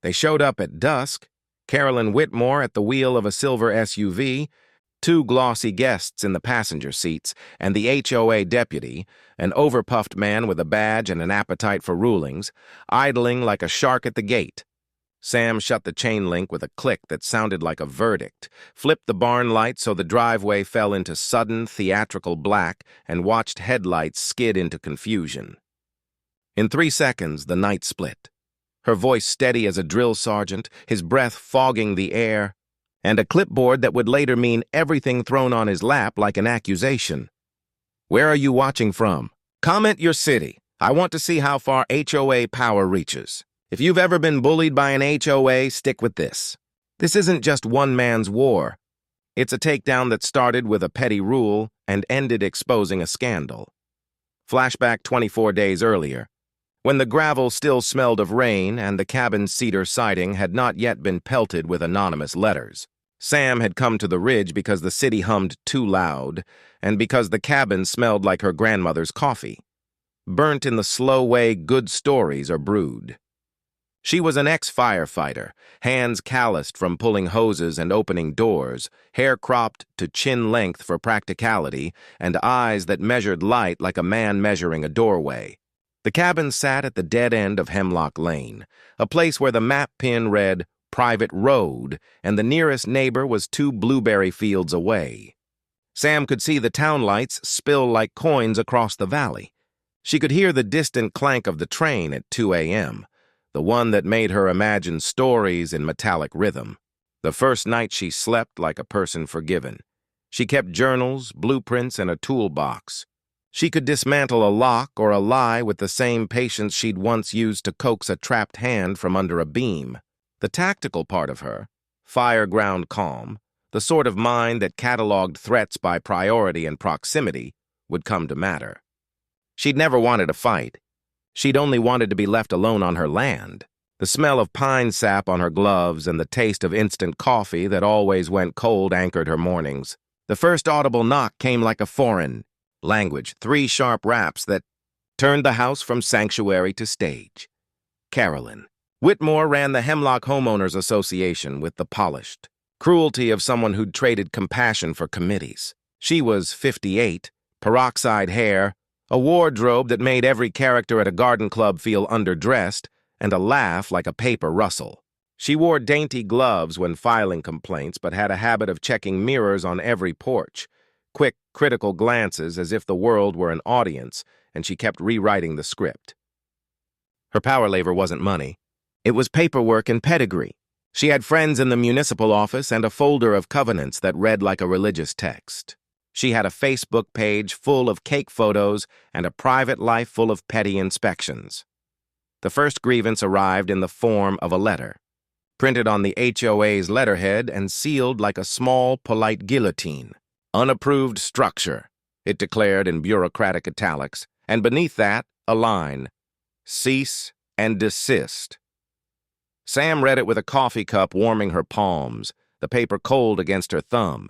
They showed up at dusk, Carolyn Whitmore at the wheel of a silver SUV, two glossy guests in the passenger seats, and the HOA deputy, an overpuffed man with a badge and an appetite for rulings, idling like a shark at the gate. Sam shut the chain link with a click that sounded like a verdict, flipped the barn light so the driveway fell into sudden, theatrical black, and watched headlights skid into confusion. In 3 seconds, the night split. Her voice steady as a drill sergeant, his breath fogging the air, and a clipboard that would later mean everything thrown on his lap like an accusation. "Where are you watching from? Comment your city. I want to see how far HOA power reaches. If you've ever been bullied by an HOA, stick with this. This isn't just one man's war. It's a takedown that started with a petty rule and ended exposing a scandal." Flashback 24 days earlier, when the gravel still smelled of rain and the cabin's cedar siding had not yet been pelted with anonymous letters. Sam had come to the ridge because the city hummed too loud and because the cabin smelled like her grandmother's coffee, burnt in the slow way good stories are brewed. She was an ex-firefighter, hands calloused from pulling hoses and opening doors, hair cropped to chin length for practicality, and eyes that measured light like a man measuring a doorway. The cabin sat at the dead end of Hemlock Lane, a place where the map pin read Private Road, and the nearest neighbor was 2 blueberry fields away. Sam could see the town lights spill like coins across the valley. She could hear the distant clank of the train at 2 a.m., the one that made her imagine stories in metallic rhythm. The first night she slept like a person forgiven. She kept journals, blueprints, and a toolbox. She could dismantle a lock or a lie with the same patience she'd once used to coax a trapped hand from under a beam. The tactical part of her, fire-ground calm, the sort of mind that cataloged threats by priority and proximity, would come to matter. She'd never wanted a fight. She'd only wanted to be left alone on her land. The smell of pine sap on her gloves and the taste of instant coffee that always went cold anchored her mornings. The first audible knock came like a foreign language, 3 sharp raps that turned the house from sanctuary to stage. Carolyn. Whitmore ran the Hemlock Homeowners Association with the polished cruelty of someone who'd traded compassion for committees. She was 58, peroxide hair, a wardrobe that made every character at a garden club feel underdressed, and a laugh like a paper rustle. She wore dainty gloves when filing complaints, but had a habit of checking mirrors on every porch, quick, critical glances as if the world were an audience, and she kept rewriting the script. Her power lever wasn't money. It was paperwork and pedigree. She had friends in the municipal office and a folder of covenants that read like a religious text. She had a Facebook page full of cake photos and a private life full of petty inspections. The first grievance arrived in the form of a letter, printed on the HOA's letterhead and sealed like a small, polite guillotine. "Unapproved structure," it declared in bureaucratic italics, and beneath that, a line, "Cease and desist." Sam read it with a coffee cup warming her palms, the paper cold against her thumb.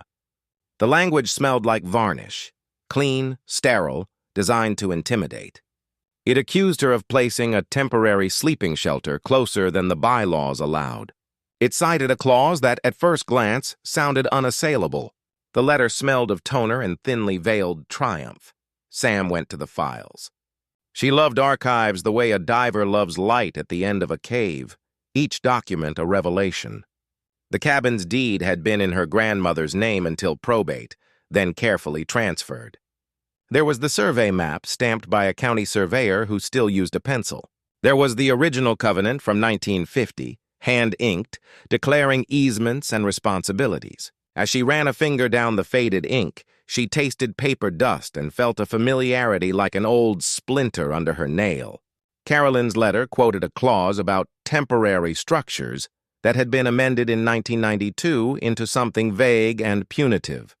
The language smelled like varnish, clean, sterile, designed to intimidate. It accused her of placing a temporary sleeping shelter closer than the bylaws allowed. It cited a clause that, at first glance, sounded unassailable. The letter smelled of toner and thinly veiled triumph. Sam went to the files. She loved archives the way a diver loves light at the end of a cave, each document a revelation. The cabin's deed had been in her grandmother's name until probate, then carefully transferred. There was the survey map stamped by a county surveyor who still used a pencil. There was the original covenant from 1950, hand-inked, declaring easements and responsibilities. As she ran a finger down the faded ink, she tasted paper dust and felt a familiarity like an old splinter under her nail. Carolyn's letter quoted a clause about temporary structures that had been amended in 1992 into something vague and punitive.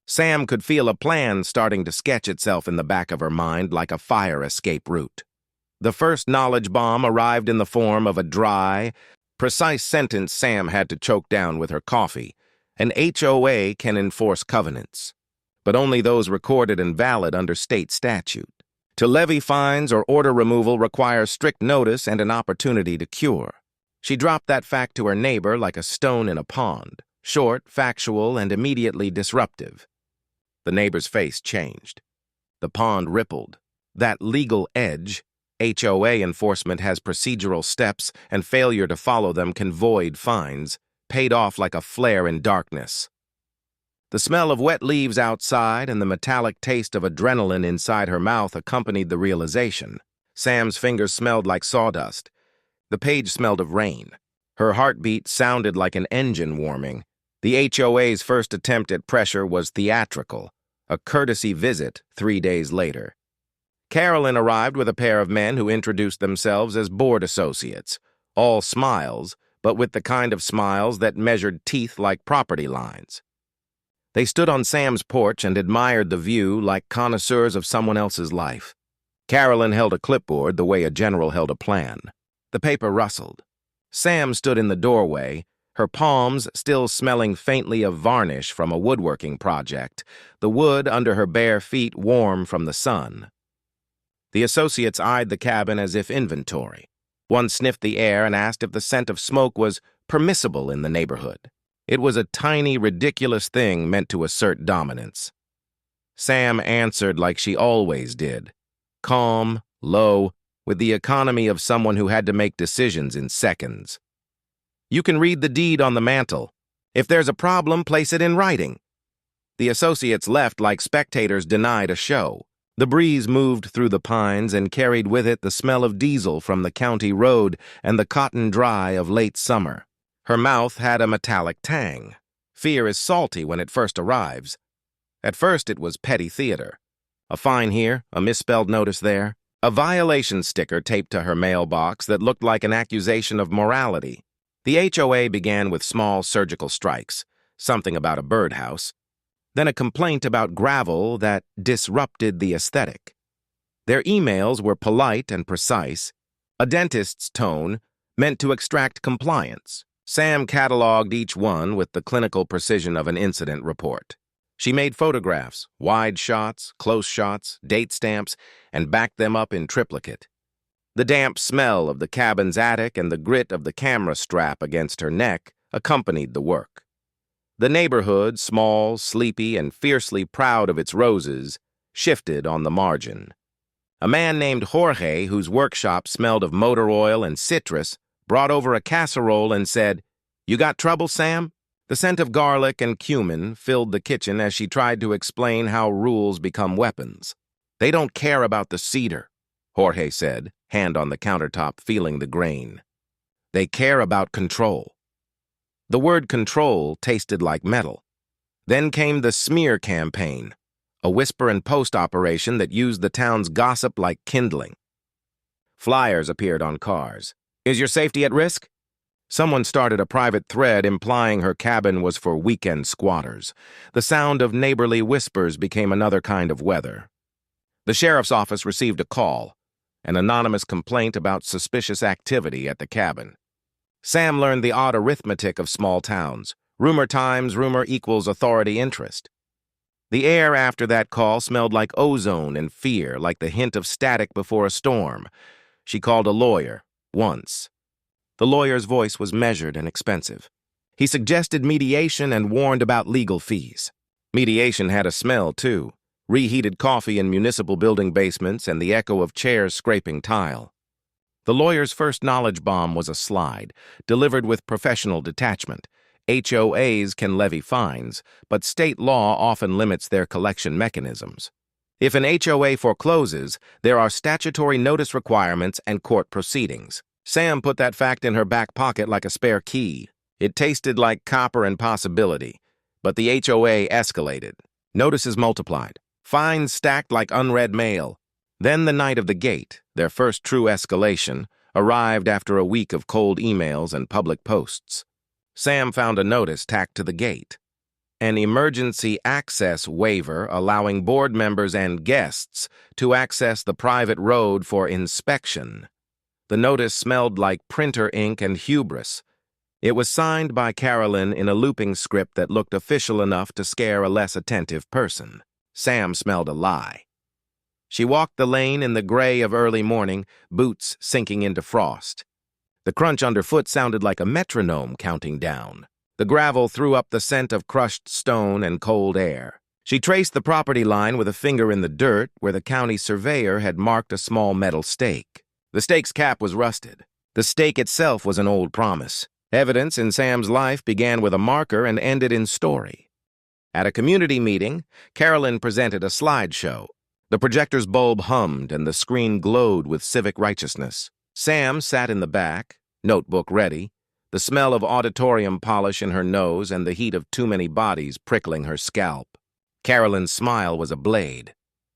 Sam could feel a plan starting to sketch itself in the back of her mind like a fire escape route. The first knowledge bomb arrived in the form of a dry, precise sentence Sam had to choke down with her coffee. An HOA can enforce covenants, but only those recorded and valid under state statute. To levy fines or order removal requires strict notice and an opportunity to cure. She dropped that fact to her neighbor like a stone in a pond, short, factual, and immediately disruptive. The neighbor's face changed. The pond rippled. That legal edge, HOA enforcement has procedural steps, and failure to follow them can void fines, paid off like a flare in darkness. The smell of wet leaves outside and the metallic taste of adrenaline inside her mouth accompanied the realization. Sam's fingers smelled like sawdust. The page smelled of rain. Her heartbeat sounded like an engine warming. The HOA's first attempt at pressure was theatrical, a courtesy visit 3 days later. Carolyn arrived with a pair of men who introduced themselves as board associates, all smiles, but with the kind of smiles that measured teeth like property lines. They stood on Sam's porch and admired the view like connoisseurs of someone else's life. Carolyn held a clipboard the way a general held a plan. The paper rustled. Sam stood in the doorway, her palms still smelling faintly of varnish from a woodworking project, the wood under her bare feet warm from the sun. The associates eyed the cabin as if inventory. One sniffed the air and asked if the scent of smoke was permissible in the neighborhood. It was a tiny, ridiculous thing meant to assert dominance. Sam answered like she always did, calm, low, with the economy of someone who had to make decisions in seconds. You can read the deed on the mantel. If there's a problem, place it in writing. The associates left like spectators denied a show. The breeze moved through the pines and carried with it the smell of diesel from the county road and the cotton dry of late summer. Her mouth had a metallic tang. Fear is salty when it first arrives. At first it was petty theater. A fine here, a misspelled notice there, a violation sticker taped to her mailbox that looked like an accusation of morality. The HOA began with small surgical strikes, something about a birdhouse, then a complaint about gravel that disrupted the aesthetic. Their emails were polite and precise, a dentist's tone meant to extract compliance. Sam cataloged each one with the clinical precision of an incident report. She made photographs, wide shots, close shots, date stamps, and backed them up in triplicate. The damp smell of the cabin's attic and the grit of the camera strap against her neck accompanied the work. The neighborhood, small, sleepy, and fiercely proud of its roses, shifted on the margin. A man named Jorge, whose workshop smelled of motor oil and citrus, brought over a casserole and said, "You got trouble, Sam?" The scent of garlic and cumin filled the kitchen as she tried to explain how rules become weapons. "They don't care about the cedar," Jorge said, hand on the countertop feeling the grain. "They care about control." The word control tasted like metal. Then came the smear campaign, a whisper and post operation that used the town's gossip like kindling. Flyers appeared on cars. "Is your safety at risk?" Someone started a private thread implying her cabin was for weekend squatters. The sound of neighborly whispers became another kind of weather. The sheriff's office received a call, an anonymous complaint about suspicious activity at the cabin. Sam learned the odd arithmetic of small towns. Rumor times rumor equals authority interest. The air after that call smelled like ozone and fear, like the hint of static before a storm. She called a lawyer, once. The lawyer's voice was measured and expensive. He suggested mediation and warned about legal fees. Mediation had a smell, too. Reheated coffee in municipal building basements and the echo of chairs scraping tile. The lawyer's first knowledge bomb was a slide, delivered with professional detachment. HOAs can levy fines, but state law often limits their collection mechanisms. If an HOA forecloses, there are statutory notice requirements and court proceedings. Sam put that fact in her back pocket like a spare key. It tasted like copper and possibility, but the HOA escalated. Notices multiplied. Fines stacked like unread mail. Then the night of the gate, their first true escalation, arrived after a week of cold emails and public posts. Sam found a notice tacked to the gate. An emergency access waiver allowing board members and guests to access the private road for inspection. The notice smelled like printer ink and hubris. It was signed by Carolyn in a looping script that looked official enough to scare a less attentive person. Sam smelled a lie. She walked the lane in the gray of early morning, boots sinking into frost. The crunch underfoot sounded like a metronome counting down. The gravel threw up the scent of crushed stone and cold air. She traced the property line with a finger in the dirt where the county surveyor had marked a small metal stake. The stake's cap was rusted. The stake itself was an old promise. Evidence in Sam's life began with a marker and ended in story. At a community meeting, Carolyn presented a slideshow. The projector's bulb hummed and the screen glowed with civic righteousness. Sam sat in the back, notebook ready, the smell of auditorium polish in her nose and the heat of too many bodies prickling her scalp. Carolyn's smile was a blade.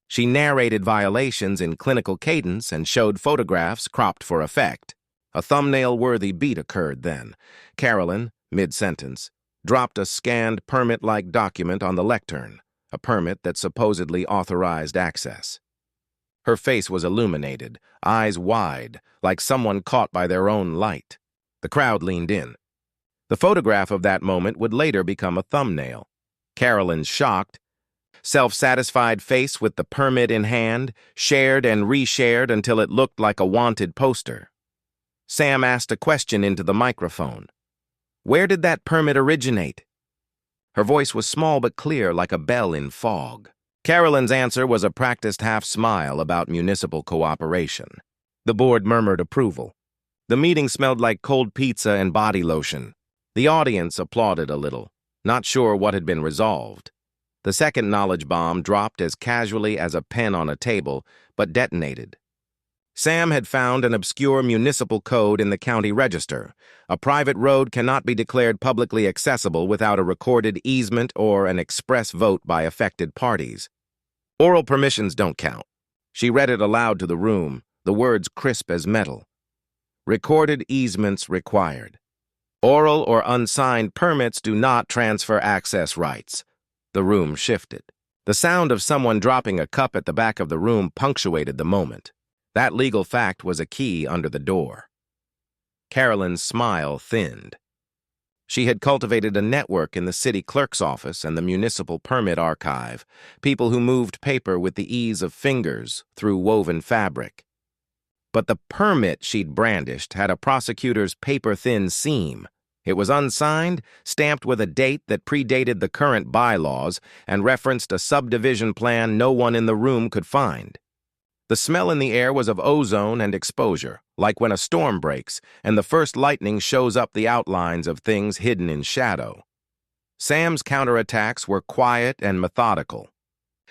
She narrated violations in clinical cadence and showed photographs cropped for effect. A thumbnail-worthy beat occurred then. Carolyn, mid-sentence, dropped a scanned permit-like document on the lectern, a permit that supposedly authorized access. Her face was illuminated, eyes wide, like someone caught by their own light. The crowd leaned in. The photograph of that moment would later become a thumbnail. Carolyn's shocked, self-satisfied face with the permit in hand, shared and reshared until it looked like a wanted poster. Sam asked a question into the microphone. Where did that permit originate? Her voice was small but clear, like a bell in fog. Carolyn's answer was a practiced half-smile about municipal cooperation. The board murmured approval. The meeting smelled like cold pizza and body lotion. The audience applauded a little, not sure what had been resolved. The second knowledge bomb dropped as casually as a pen on a table, but detonated. Sam had found an obscure municipal code in the county register. A private road cannot be declared publicly accessible without a recorded easement or an express vote by affected parties. Oral permissions don't count. She read it aloud to the room, the words crisp as metal. Recorded easements required. Oral or unsigned permits do not transfer access rights. The room shifted. The sound of someone dropping a cup at the back of the room punctuated the moment. That legal fact was a key under the door. Carolyn's smile thinned. She had cultivated a network in the city clerk's office and the municipal permit archive, people who moved paper with the ease of fingers through woven fabric. But the permit she'd brandished had a prosecutor's paper-thin seam. It was unsigned, stamped with a date that predated the current bylaws, and referenced a subdivision plan no one in the room could find. The smell in the air was of ozone and exposure, like when a storm breaks and the first lightning shows up the outlines of things hidden in shadow. Sam's counterattacks were quiet and methodical.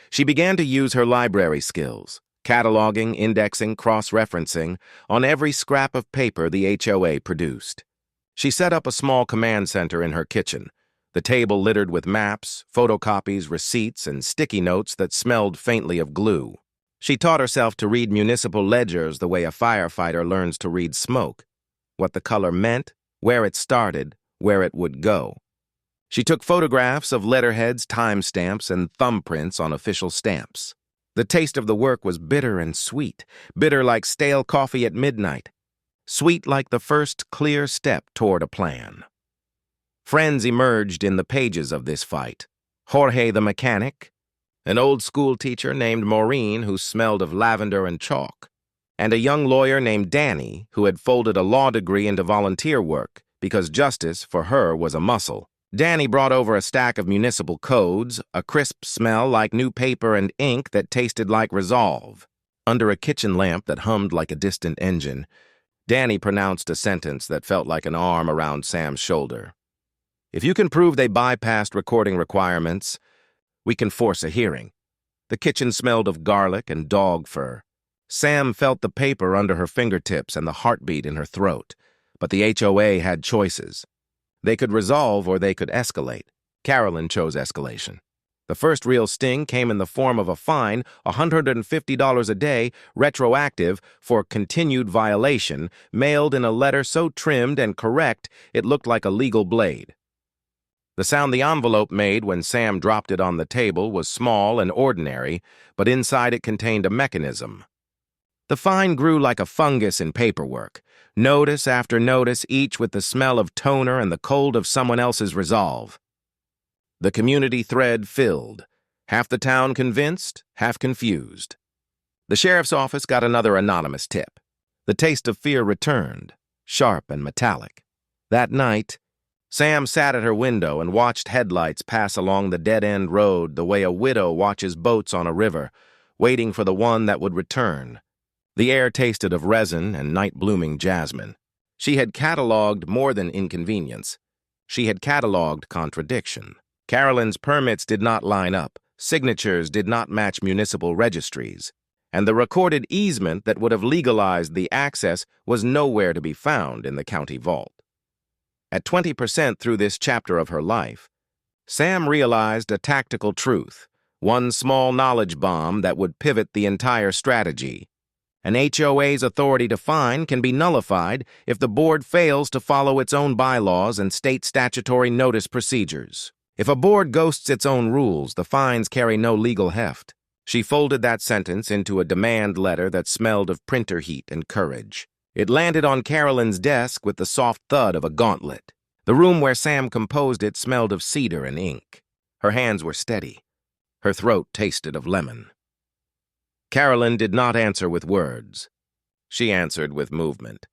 She began to use her library skills, cataloging, indexing, cross-referencing, on every scrap of paper the HOA produced. She set up a small command center in her kitchen, the table littered with maps, photocopies, receipts, and sticky notes that smelled faintly of glue. She taught herself to read municipal ledgers the way a firefighter learns to read smoke, what the color meant, where it started, where it would go. She took photographs of letterheads, timestamps, and thumbprints on official stamps. The taste of the work was bitter and sweet, bitter like stale coffee at midnight, sweet like the first clear step toward a plan. Friends emerged in the pages of this fight. Jorge the mechanic, an old school teacher named Maureen who smelled of lavender and chalk, and a young lawyer named Danny who had folded a law degree into volunteer work because justice for her was a muscle. Danny brought over a stack of municipal codes, a crisp smell like new paper and ink that tasted like resolve. Under a kitchen lamp that hummed like a distant engine, Danny pronounced a sentence that felt like an arm around Sam's shoulder. If you can prove they bypassed recording requirements, we can force a hearing. The kitchen smelled of garlic and dog fur. Sam felt the paper under her fingertips and the heartbeat in her throat. But the HOA had choices. They could resolve or they could escalate. Carolyn chose escalation. The first real sting came in the form of a fine, $150 a day, retroactive, for continued violation, mailed in a letter so trimmed and correct it looked like a legal blade. The sound the envelope made when Sam dropped it on the table was small and ordinary, but inside it contained a mechanism. The fine grew like a fungus in paperwork, notice after notice, each with the smell of toner and the cold of someone else's resolve. The community thread filled, half the town convinced, half confused. The sheriff's office got another anonymous tip. The taste of fear returned. sharp and metallic. That night, Sam sat at her window and watched headlights pass along the dead-end road the way a widow watches boats on a river, waiting for the one that would return. The air tasted of resin and night-blooming jasmine. She had cataloged more than inconvenience. She had cataloged contradiction. Carolyn's permits did not line up, signatures did not match municipal registries, and the recorded easement that would have legalized the access was nowhere to be found in the county vault. At 20% through this chapter of her life, Sam realized a tactical truth, one small knowledge bomb that would pivot the entire strategy. An HOA's authority to fine can be nullified if the board fails to follow its own bylaws and state statutory notice procedures. If a board ghosts its own rules, the fines carry no legal heft. She folded that sentence into a demand letter that smelled of printer heat and courage. It landed on Carolyn's desk with the soft thud of a gauntlet. The room where Sam composed it smelled of cedar and ink. Her hands were steady. Her throat tasted of lemon. Carolyn did not answer with words. She answered with movement.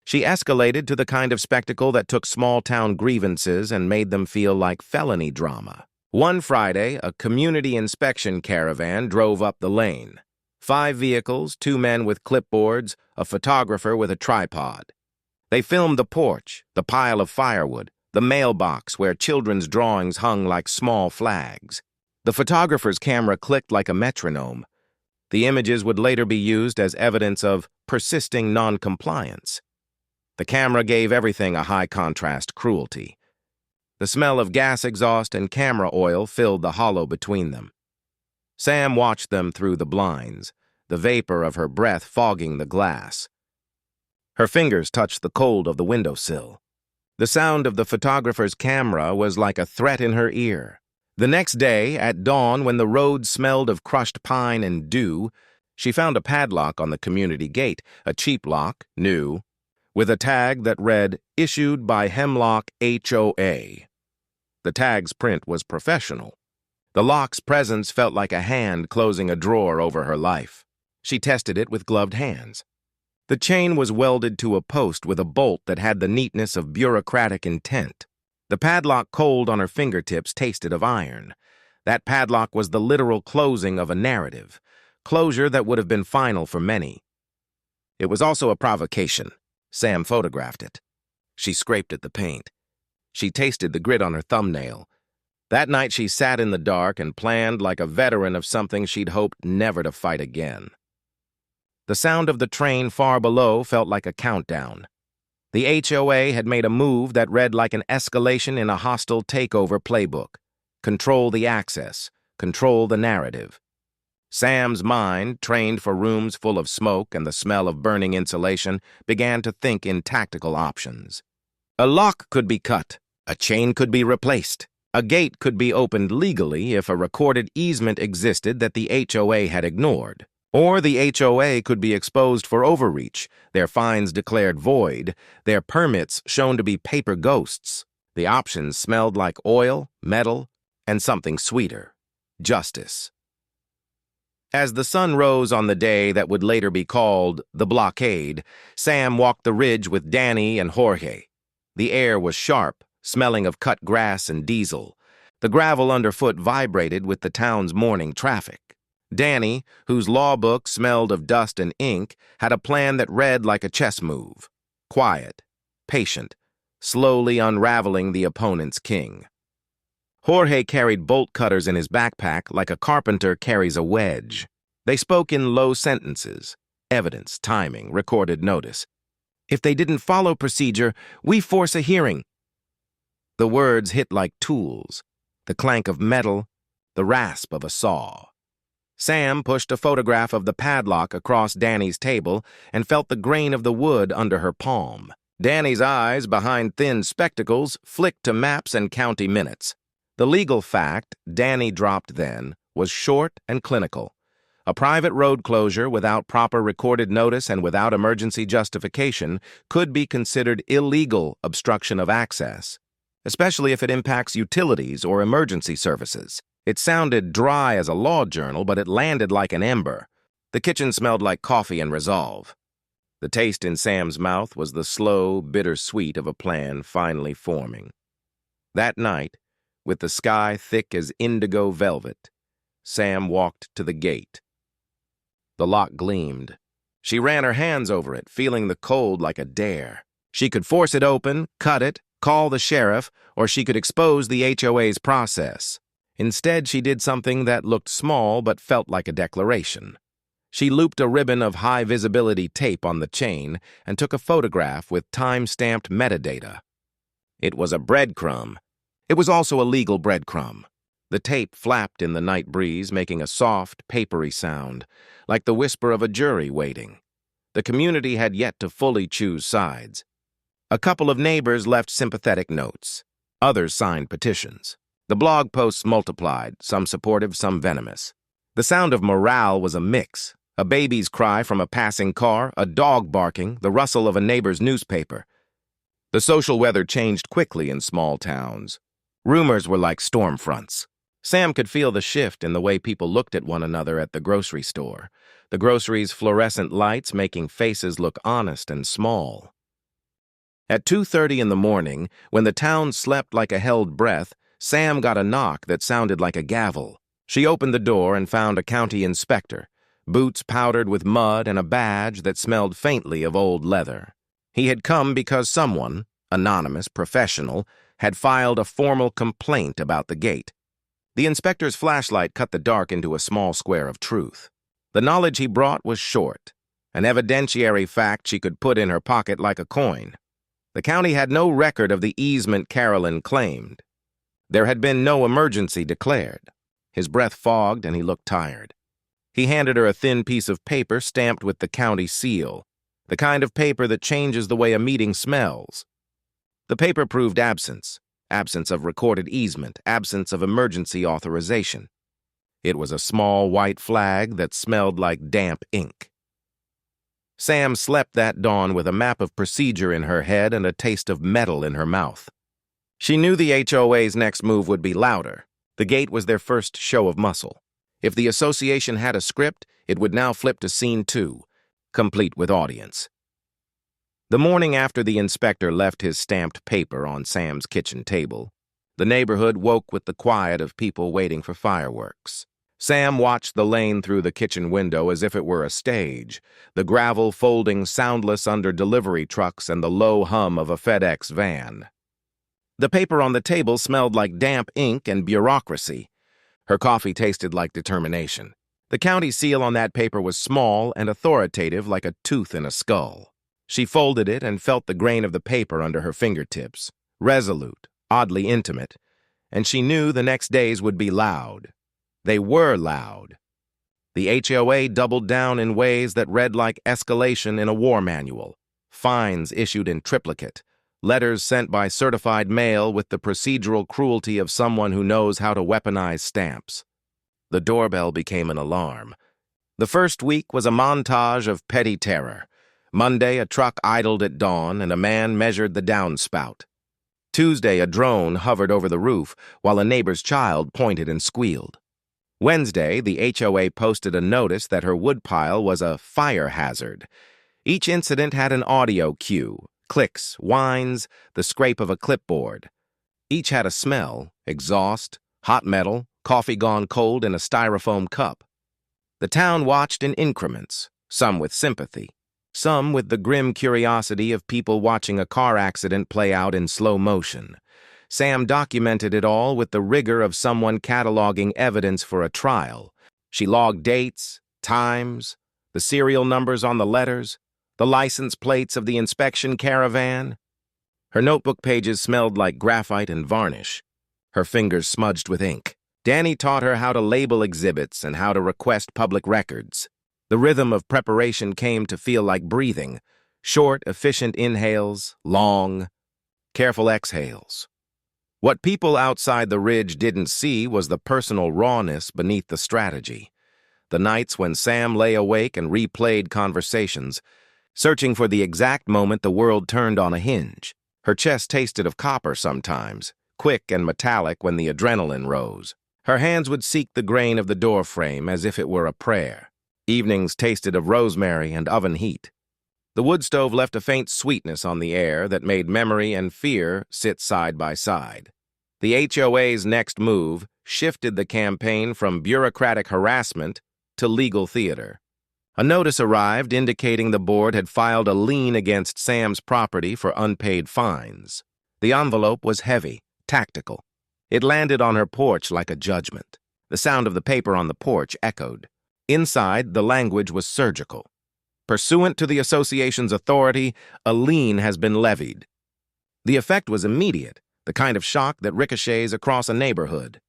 She escalated to the kind of spectacle that took small-town grievances and made them feel like felony drama. One Friday, a community inspection caravan drove up the lane. 5 vehicles, 2 men with clipboards, a photographer with a tripod. They filmed the porch, the pile of firewood, the mailbox where children's drawings hung like small flags. The photographer's camera clicked like a metronome. The images would later be used as evidence of persisting noncompliance. The camera gave everything a high-contrast cruelty. The smell of gas exhaust and camera oil filled the hollow between them. Sam watched them through the blinds, the vapor of her breath fogging the glass. Her fingers touched the cold of the windowsill. The sound of the photographer's camera was like a threat in her ear. The next day, at dawn, when the road smelled of crushed pine and dew, she found a padlock on the community gate, a cheap lock, new, with a tag that read, "Issued by Hemlock HOA." The tag's print was professional. The lock's presence felt like a hand closing a drawer over her life. She tested it with gloved hands. The chain was welded to a post with a bolt that had the neatness of bureaucratic intent. The padlock cold on her fingertips tasted of iron. That padlock was the literal closing of a narrative, closure that would have been final for many. It was also a provocation. Sam photographed it. She scraped at the paint. She tasted the grit on her thumbnail. That night she sat in the dark and planned like a veteran of something she'd hoped never to fight again. The sound of the train far below felt like a countdown. The HOA had made a move that read like an escalation in a hostile takeover playbook. Control the access. Control the narrative. Sam's mind, trained for rooms full of smoke and the smell of burning insulation, began to think in tactical options. A lock could be cut. A chain could be replaced. A gate could be opened legally if a recorded easement existed that the HOA had ignored. Or the HOA could be exposed for overreach, their fines declared void, their permits shown to be paper ghosts. The options smelled like oil, metal, and something sweeter: justice. As the sun rose on the day that would later be called the blockade, Sam walked the ridge with Danny and Jorge. The air was sharp, smelling of cut grass and diesel. The gravel underfoot vibrated with the town's morning traffic. Danny, whose law book smelled of dust and ink, had a plan that read like a chess move. Quiet, patient, slowly unraveling the opponent's king. Jorge carried bolt cutters in his backpack like a carpenter carries a wedge. They spoke in low sentences. Evidence, timing, recorded notice. If they didn't follow procedure, we force a hearing. The words hit like tools. The clank of metal, the rasp of a saw. Sam pushed a photograph of the padlock across Danny's table and felt the grain of the wood under her palm. Danny's eyes, behind thin spectacles, flicked to maps and county minutes. The legal fact Danny dropped then was short and clinical. A private road closure without proper recorded notice and without emergency justification could be considered illegal obstruction of access, especially if it impacts utilities or emergency services. It sounded dry as a law journal, but it landed like an ember. The kitchen smelled like coffee and resolve. The taste in Sam's mouth was the slow, bitter sweet of a plan finally forming. That night, with the sky thick as indigo velvet, Sam walked to the gate. The lock gleamed. She ran her hands over it, feeling the cold like a dare. She could force it open, cut it, call the sheriff, or she could expose the HOA's process. Instead, she did something that looked small but felt like a declaration. She looped a ribbon of high-visibility tape on the chain and took a photograph with time-stamped metadata. It was a breadcrumb. It was also a legal breadcrumb. The tape flapped in the night breeze, making a soft, papery sound, like the whisper of a jury waiting. The community had yet to fully choose sides. A couple of neighbors left sympathetic notes. Others signed petitions. The blog posts multiplied, some supportive, some venomous. The sound of morale was a mix. A baby's cry from a passing car, a dog barking, the rustle of a neighbor's newspaper. The social weather changed quickly in small towns. Rumors were like storm fronts. Sam could feel the shift in the way people looked at one another at the grocery store, the grocery's fluorescent lights making faces look honest and small. At 2:30 in the morning, when the town slept like a held breath, Sam got a knock that sounded like a gavel. She opened the door and found a county inspector, boots powdered with mud and a badge that smelled faintly of old leather. He had come because someone, anonymous, professional, had filed a formal complaint about the gate. The inspector's flashlight cut the dark into a small square of truth. The knowledge he brought was short, an evidentiary fact she could put in her pocket like a coin. The county had no record of the easement Carolyn claimed. There had been no emergency declared. His breath fogged and he looked tired. He handed her a thin piece of paper stamped with the county seal, the kind of paper that changes the way a meeting smells. The paper proved absence of recorded easement, absence of emergency authorization. It was a small white flag that smelled like damp ink. Sam slept that dawn with a map of procedure in her head and a taste of metal in her mouth. She knew the HOA's next move would be louder. The gate was their first show of muscle. If the association had a script, it would now flip to scene 2, complete with audience. The morning after the inspector left his stamped paper on Sam's kitchen table, the neighborhood woke with the quiet of people waiting for fireworks. Sam watched the lane through the kitchen window as if it were a stage, the gravel folding soundless under delivery trucks and the low hum of a FedEx van. The paper on the table smelled like damp ink and bureaucracy. Her coffee tasted like determination. The county seal on that paper was small and authoritative like a tooth in a skull. She folded it and felt the grain of the paper under her fingertips, resolute, oddly intimate, and she knew the next days would be loud. They were loud. The HOA doubled down in ways that read like escalation in a war manual, fines issued in triplicate, letters sent by certified mail with the procedural cruelty of someone who knows how to weaponize stamps. The doorbell became an alarm. The first week was a montage of petty terror. Monday, a truck idled at dawn and a man measured the downspout. Tuesday, a drone hovered over the roof while a neighbor's child pointed and squealed. Wednesday, the HOA posted a notice that her woodpile was a fire hazard. Each incident had an audio cue, clicks, whines, the scrape of a clipboard. Each had a smell, exhaust, hot metal, coffee gone cold in a styrofoam cup. The town watched in increments, some with sympathy, some with the grim curiosity of people watching a car accident play out in slow motion. Sam documented it all with the rigor of someone cataloging evidence for a trial. She logged dates, times, the serial numbers on the letters, the license plates of the inspection caravan. Her notebook pages smelled like graphite and varnish, her fingers smudged with ink. Danny taught her how to label exhibits and how to request public records. The rhythm of preparation came to feel like breathing, short, efficient inhales, long, careful exhales. What people outside the ridge didn't see was the personal rawness beneath the strategy. The nights when Sam lay awake and replayed conversations, searching for the exact moment the world turned on a hinge. Her chest tasted of copper sometimes, quick and metallic when the adrenaline rose. Her hands would seek the grain of the doorframe as if it were a prayer. Evenings tasted of rosemary and oven heat. The wood stove left a faint sweetness on the air that made memory and fear sit side by side. The HOA's next move shifted the campaign from bureaucratic harassment to legal theater. A notice arrived indicating the board had filed a lien against Sam's property for unpaid fines. The envelope was heavy, tactical. It landed on her porch like a judgment. The sound of the paper on the porch echoed. Inside, the language was surgical. Pursuant to the association's authority, a lien has been levied. The effect was immediate, the kind of shock that ricochets across a neighborhood.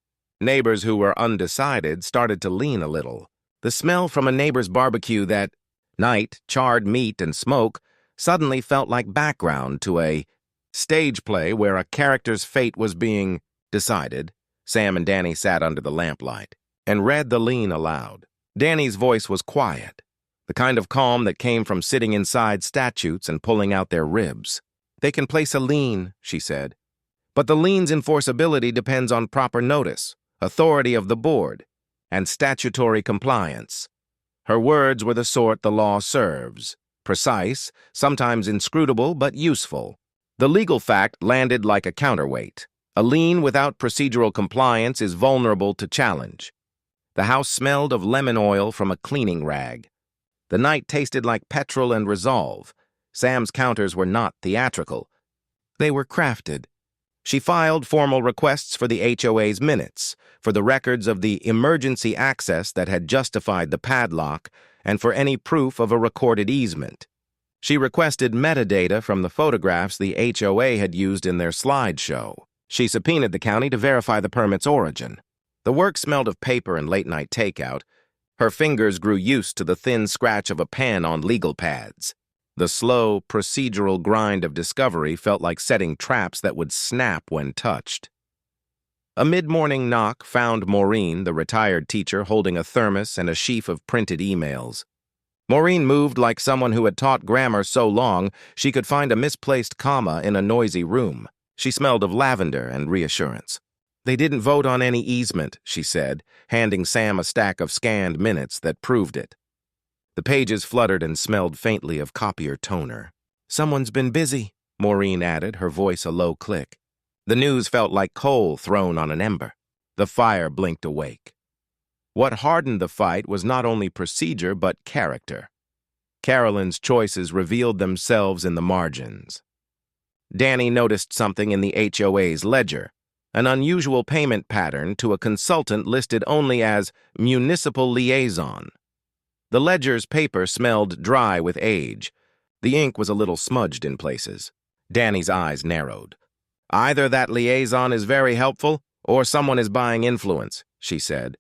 Neighbors who were undecided started to lean a little. The smell from a neighbor's barbecue that night, charred meat and smoke, suddenly felt like background to a stage play where a character's fate was being decided. Sam and Danny sat under the lamplight and read the lien aloud. Danny's voice was quiet, the kind of calm that came from sitting inside statutes and pulling out their ribs. "They can place a lien," she said, "but the lien's enforceability depends on proper notice, authority of the board, and statutory compliance." Her words were the sort the law serves, precise, sometimes inscrutable, but useful. The legal fact landed like a counterweight. A lien without procedural compliance is vulnerable to challenge. The house smelled of lemon oil from a cleaning rag. The night tasted like petrol and resolve. Sam's counters were not theatrical. They were crafted. She filed formal requests for the HOA's minutes, for the records of the emergency access that had justified the padlock, and for any proof of a recorded easement. She requested metadata from the photographs the HOA had used in their slideshow. She subpoenaed the county to verify the permit's origin. The work smelled of paper and late-night takeout. Her fingers grew used to the thin scratch of a pen on legal pads. The slow, procedural grind of discovery felt like setting traps that would snap when touched. A mid-morning knock found Maureen, the retired teacher, holding a thermos and a sheaf of printed emails. Maureen moved like someone who had taught grammar so long she could find a misplaced comma in a noisy room. She smelled of lavender and reassurance. "They didn't vote on any easement," she said, handing Sam a stack of scanned minutes that proved it. The pages fluttered and smelled faintly of copier toner. "Someone's been busy," Maureen added, her voice a low click. The news felt like coal thrown on an ember. The fire blinked awake. What hardened the fight was not only procedure but character. Carolyn's choices revealed themselves in the margins. Danny noticed something in the HOA's ledger, an unusual payment pattern to a consultant listed only as municipal liaison. The ledger's paper smelled dry with age. The ink was a little smudged in places. Danny's eyes narrowed. "Either that liaison is very helpful, or someone is buying influence," she said.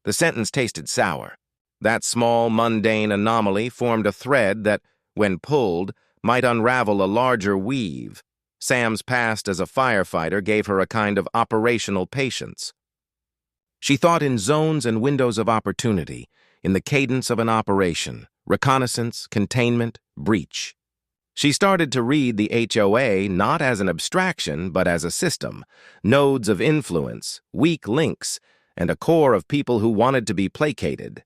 The sentence tasted sour. That small, mundane anomaly formed a thread that, when pulled, might unravel a larger weave. Sam's past as a firefighter gave her a kind of operational patience. She thought in zones and windows of opportunity, in the cadence of an operation, reconnaissance, containment, breach. She started to read the HOA not as an abstraction, but as a system, nodes of influence, weak links, and a core of people who wanted to be placated.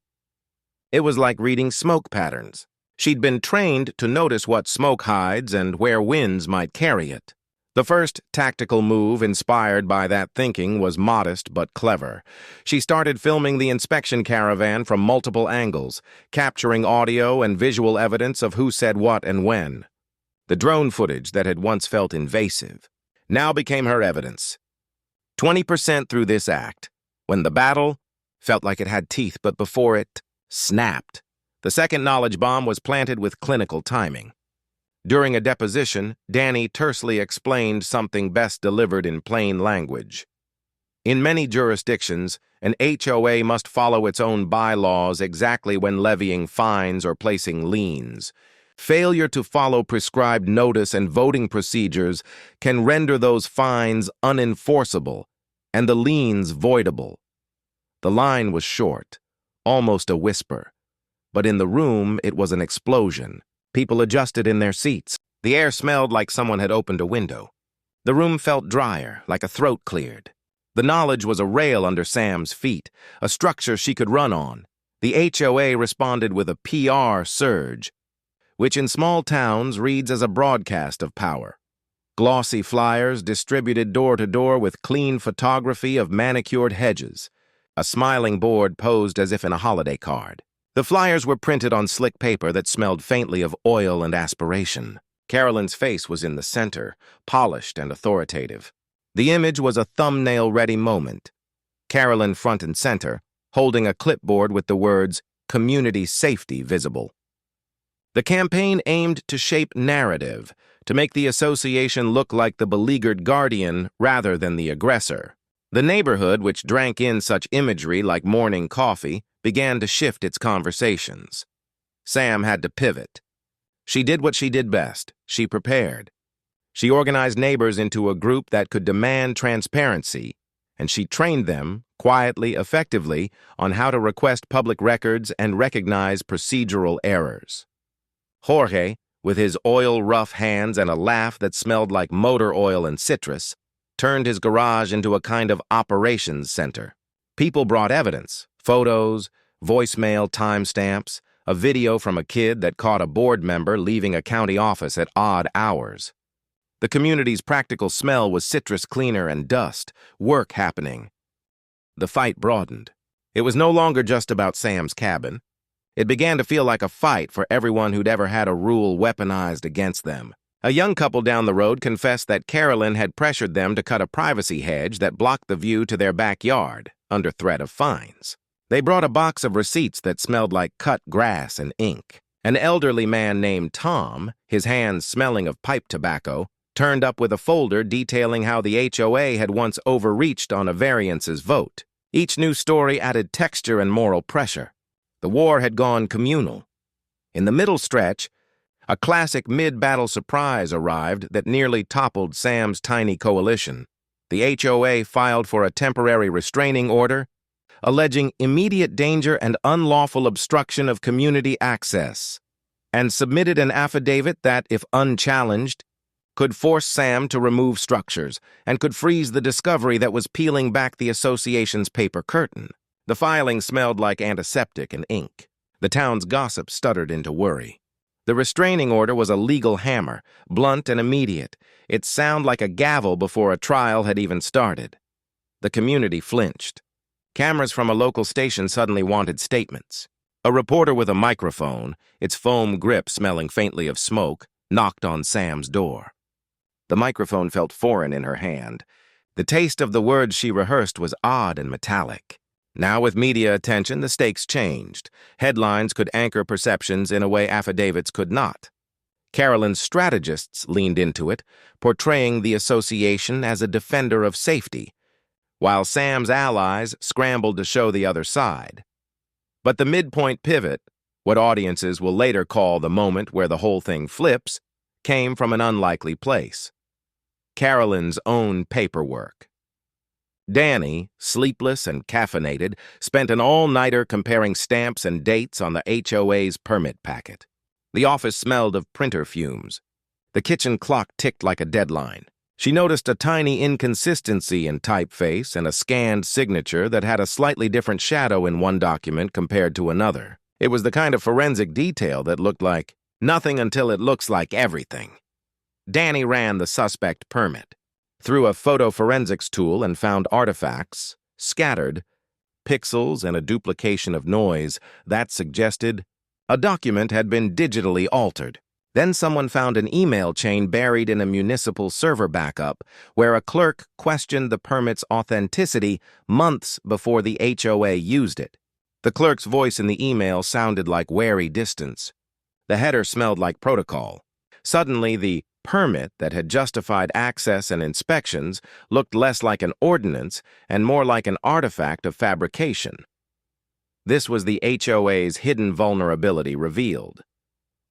It was like reading smoke patterns. She'd been trained to notice what smoke hides and where winds might carry it. The first tactical move inspired by that thinking was modest but clever. She started filming the inspection caravan from multiple angles, capturing audio and visual evidence of who said what and when. The drone footage that had once felt invasive now became her evidence. 20% through this act, when the battle felt like it had teeth, but before it snapped. The second knowledge bomb was planted with clinical timing. During a deposition, Danny tersely explained something best delivered in plain language. In many jurisdictions, an HOA must follow its own bylaws exactly when levying fines or placing liens. Failure to follow prescribed notice and voting procedures can render those fines unenforceable and the liens voidable. The line was short, almost a whisper. But in the room, it was an explosion. People adjusted in their seats. The air smelled like someone had opened a window. The room felt drier, like a throat cleared. The knowledge was a rail under Sam's feet, a structure she could run on. The HOA responded with a PR surge. which in small towns reads as a broadcast of power. Glossy flyers distributed door to door with clean photography of manicured hedges. A smiling board posed as if in a holiday card. The flyers were printed on slick paper that smelled faintly of oil and aspiration. Carolyn's face was in the center, polished and authoritative. The image was a thumbnail-ready moment. Carolyn front and center, holding a clipboard with the words, "Community Safety" visible. The campaign aimed to shape narrative, to make the association look like the beleaguered guardian rather than the aggressor. The neighborhood, which drank in such imagery like morning coffee, began to shift its conversations. Sam had to pivot. She did what she did best. She prepared. She organized neighbors into a group that could demand transparency, and she trained them, quietly, effectively, on how to request public records and recognize procedural errors. Jorge, with his oil-rough hands and a laugh that smelled like motor oil and citrus, turned his garage into a kind of operations center. People brought evidence, photos, voicemail timestamps, a video from a kid that caught a board member leaving a county office at odd hours. The community's practical smell was citrus cleaner and dust, work happening. The fight broadened. It was no longer just about Sam's cabin. It began to feel like a fight for everyone who'd ever had a rule weaponized against them. A young couple down the road confessed that Carolyn had pressured them to cut a privacy hedge that blocked the view to their backyard, under threat of fines. They brought a box of receipts that smelled like cut grass and ink. An elderly man named Tom, his hands smelling of pipe tobacco, turned up with a folder detailing how the HOA had once overreached on a variance's vote. Each new story added texture and moral pressure. The war had gone communal. In the middle stretch, a classic mid-battle surprise arrived that nearly toppled Sam's tiny coalition. The HOA filed for a temporary restraining order, alleging immediate danger and unlawful obstruction of community access, and submitted an affidavit that, if unchallenged, could force Sam to remove structures and could freeze the discovery that was peeling back the association's paper curtain. The filing smelled like antiseptic and ink. The town's gossip stuttered into worry. The restraining order was a legal hammer, blunt and immediate. It sounded like a gavel before a trial had even started. The community flinched. Cameras from a local station suddenly wanted statements. A reporter with a microphone, its foam grip smelling faintly of smoke, knocked on Sam's door. The microphone felt foreign in her hand. The taste of the words she rehearsed was odd and metallic. Now, with media attention, the stakes changed. Headlines could anchor perceptions in a way affidavits could not. Carolyn's strategists leaned into it, portraying the association as a defender of safety, while Sam's allies scrambled to show the other side. But the midpoint pivot, what audiences will later call the moment where the whole thing flips, came from an unlikely place: Carolyn's own paperwork. Danny, sleepless and caffeinated, spent an all-nighter comparing stamps and dates on the HOA's permit packet. The office smelled of printer fumes. The kitchen clock ticked like a deadline. She noticed a tiny inconsistency in typeface and a scanned signature that had a slightly different shadow in one document compared to another. It was the kind of forensic detail that looked like nothing until it looks like everything. Danny ran the suspect permit through a photo forensics tool and found artifacts, scattered, pixels and a duplication of noise that suggested a document had been digitally altered. Then someone found an email chain buried in a municipal server backup where a clerk questioned the permit's authenticity months before the HOA used it. The clerk's voice in the email sounded like wary distance. The header smelled like protocol. Suddenly, the permit that had justified access and inspections looked less like an ordinance and more like an artifact of fabrication. This was the HOA's hidden vulnerability revealed.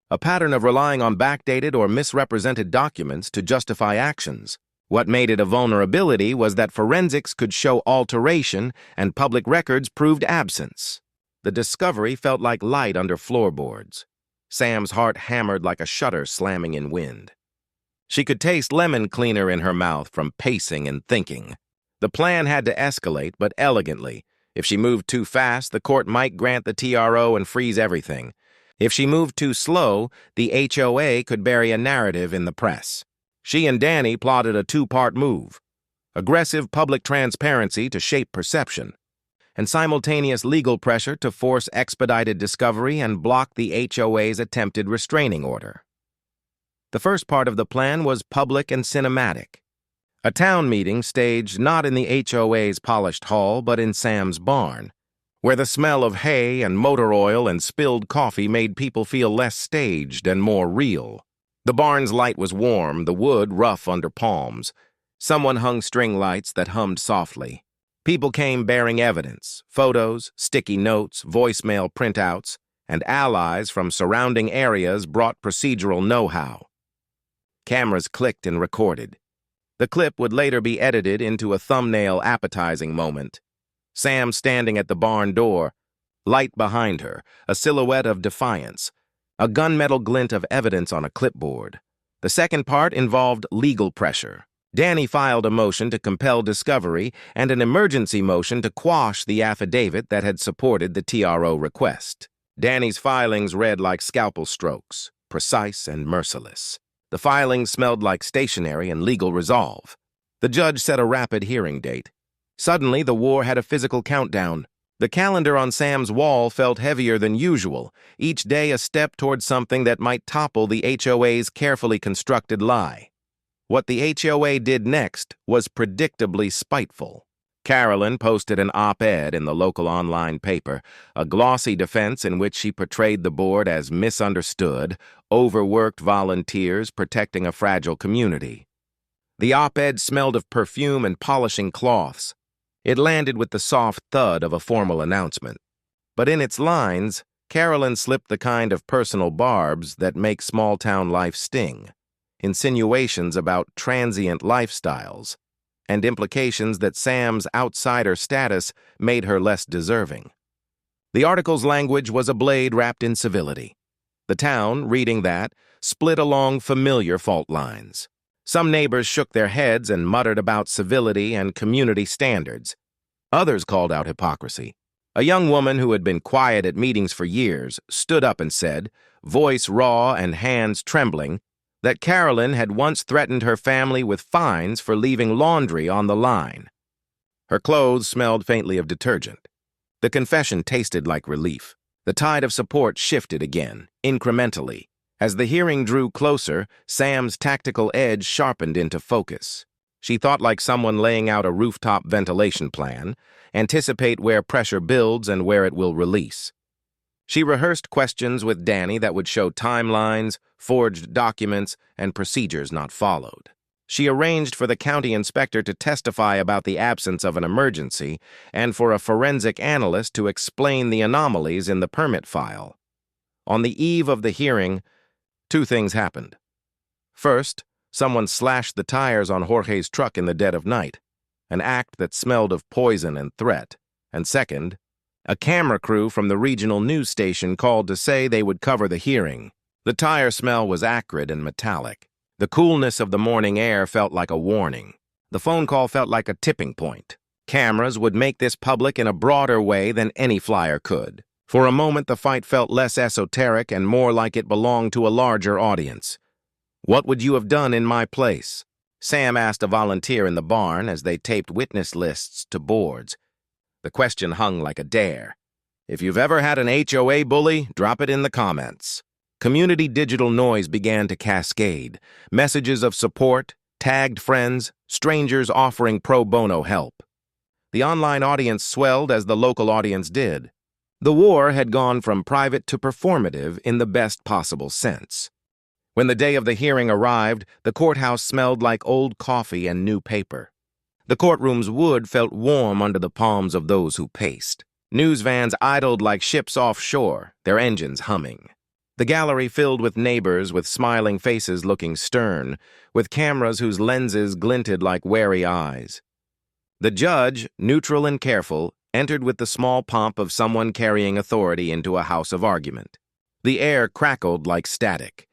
A pattern of relying on backdated or misrepresented documents to justify actions. What made it a vulnerability was that forensics could show alteration and public records proved absence. The discovery felt like light under floorboards. Sam's heart hammered like a shutter slamming in wind. She could taste lemon cleaner in her mouth from pacing and thinking. The plan had to escalate, but elegantly. If she moved too fast, the court might grant the TRO and freeze everything. If she moved too slow, the HOA could bury a narrative in the press. She and Danny plotted a two-part move: aggressive public transparency to shape perception, and simultaneous legal pressure to force expedited discovery and block the HOA's attempted restraining order. The first part of the plan was public and cinematic. A town meeting staged not in the HOA's polished hall, but in Sam's barn, where the smell of hay and motor oil and spilled coffee made people feel less staged and more real. The barn's light was warm, the wood rough under palms. Someone hung string lights that hummed softly. People came bearing evidence: photos, sticky notes, voicemail printouts, and allies from surrounding areas brought procedural know-how. Cameras clicked and recorded. The clip would later be edited into a thumbnail appetizing moment. Sam standing at the barn door, light behind her, a silhouette of defiance, a gunmetal glint of evidence on a clipboard. The second part involved legal pressure. Danny filed a motion to compel discovery and an emergency motion to quash the affidavit that had supported the TRO request. Danny's filings read like scalpel strokes, precise and merciless. The filings smelled like stationery and legal resolve. The judge set a rapid hearing date. Suddenly, the war had a physical countdown. The calendar on Sam's wall felt heavier than usual, each day a step toward something that might topple the HOA's carefully constructed lie. What the HOA did next was predictably spiteful. Carolyn posted an op-ed in the local online paper, a glossy defense in which she portrayed the board as misunderstood, overworked volunteers protecting a fragile community. The op-ed smelled of perfume and polishing cloths. It landed with the soft thud of a formal announcement. But in its lines, Carolyn slipped the kind of personal barbs that make small-town life sting. Insinuations about transient lifestyles, and implications that Sam's outsider status made her less deserving. The article's language was a blade wrapped in civility. The town, reading that, split along familiar fault lines. Some neighbors shook their heads and muttered about civility and community standards. Others called out hypocrisy. A young woman who had been quiet at meetings for years stood up and said, voice raw and hands trembling, that Carolyn had once threatened her family with fines for leaving laundry on the line. Her clothes smelled faintly of detergent. The confession tasted like relief. The tide of support shifted again, incrementally. As the hearing drew closer, Sam's tactical edge sharpened into focus. She thought like someone laying out a rooftop ventilation plan, anticipate where pressure builds and where it will release. She rehearsed questions with Danny that would show timelines, forged documents, and procedures not followed. She arranged for the county inspector to testify about the absence of an emergency and for a forensic analyst to explain the anomalies in the permit file. On the eve of the hearing, two things happened. First, someone slashed the tires on Jorge's truck in the dead of night, an act that smelled of poison and threat. And second, a camera crew from the regional news station called to say they would cover the hearing. The tire smell was acrid and metallic. The coolness of the morning air felt like a warning. The phone call felt like a tipping point. Cameras would make this public in a broader way than any flyer could. For a moment, the fight felt less esoteric and more like it belonged to a larger audience. "What would you have done in my place?" Sam asked a volunteer in the barn as they taped witness lists to boards. The question hung like a dare. If you've ever had an HOA bully, drop it in the comments. Community digital noise began to cascade. Messages of support, tagged friends, strangers offering pro bono help. The online audience swelled as the local audience did. The war had gone from private to performative in the best possible sense. When the day of the hearing arrived, the courthouse smelled like old coffee and new paper. The courtroom's wood felt warm under the palms of those who paced. News vans idled like ships offshore, their engines humming. The gallery filled with neighbors with smiling faces looking stern, with cameras whose lenses glinted like wary eyes. The judge, neutral and careful, entered with the small pomp of someone carrying authority into a house of argument. The air crackled like static.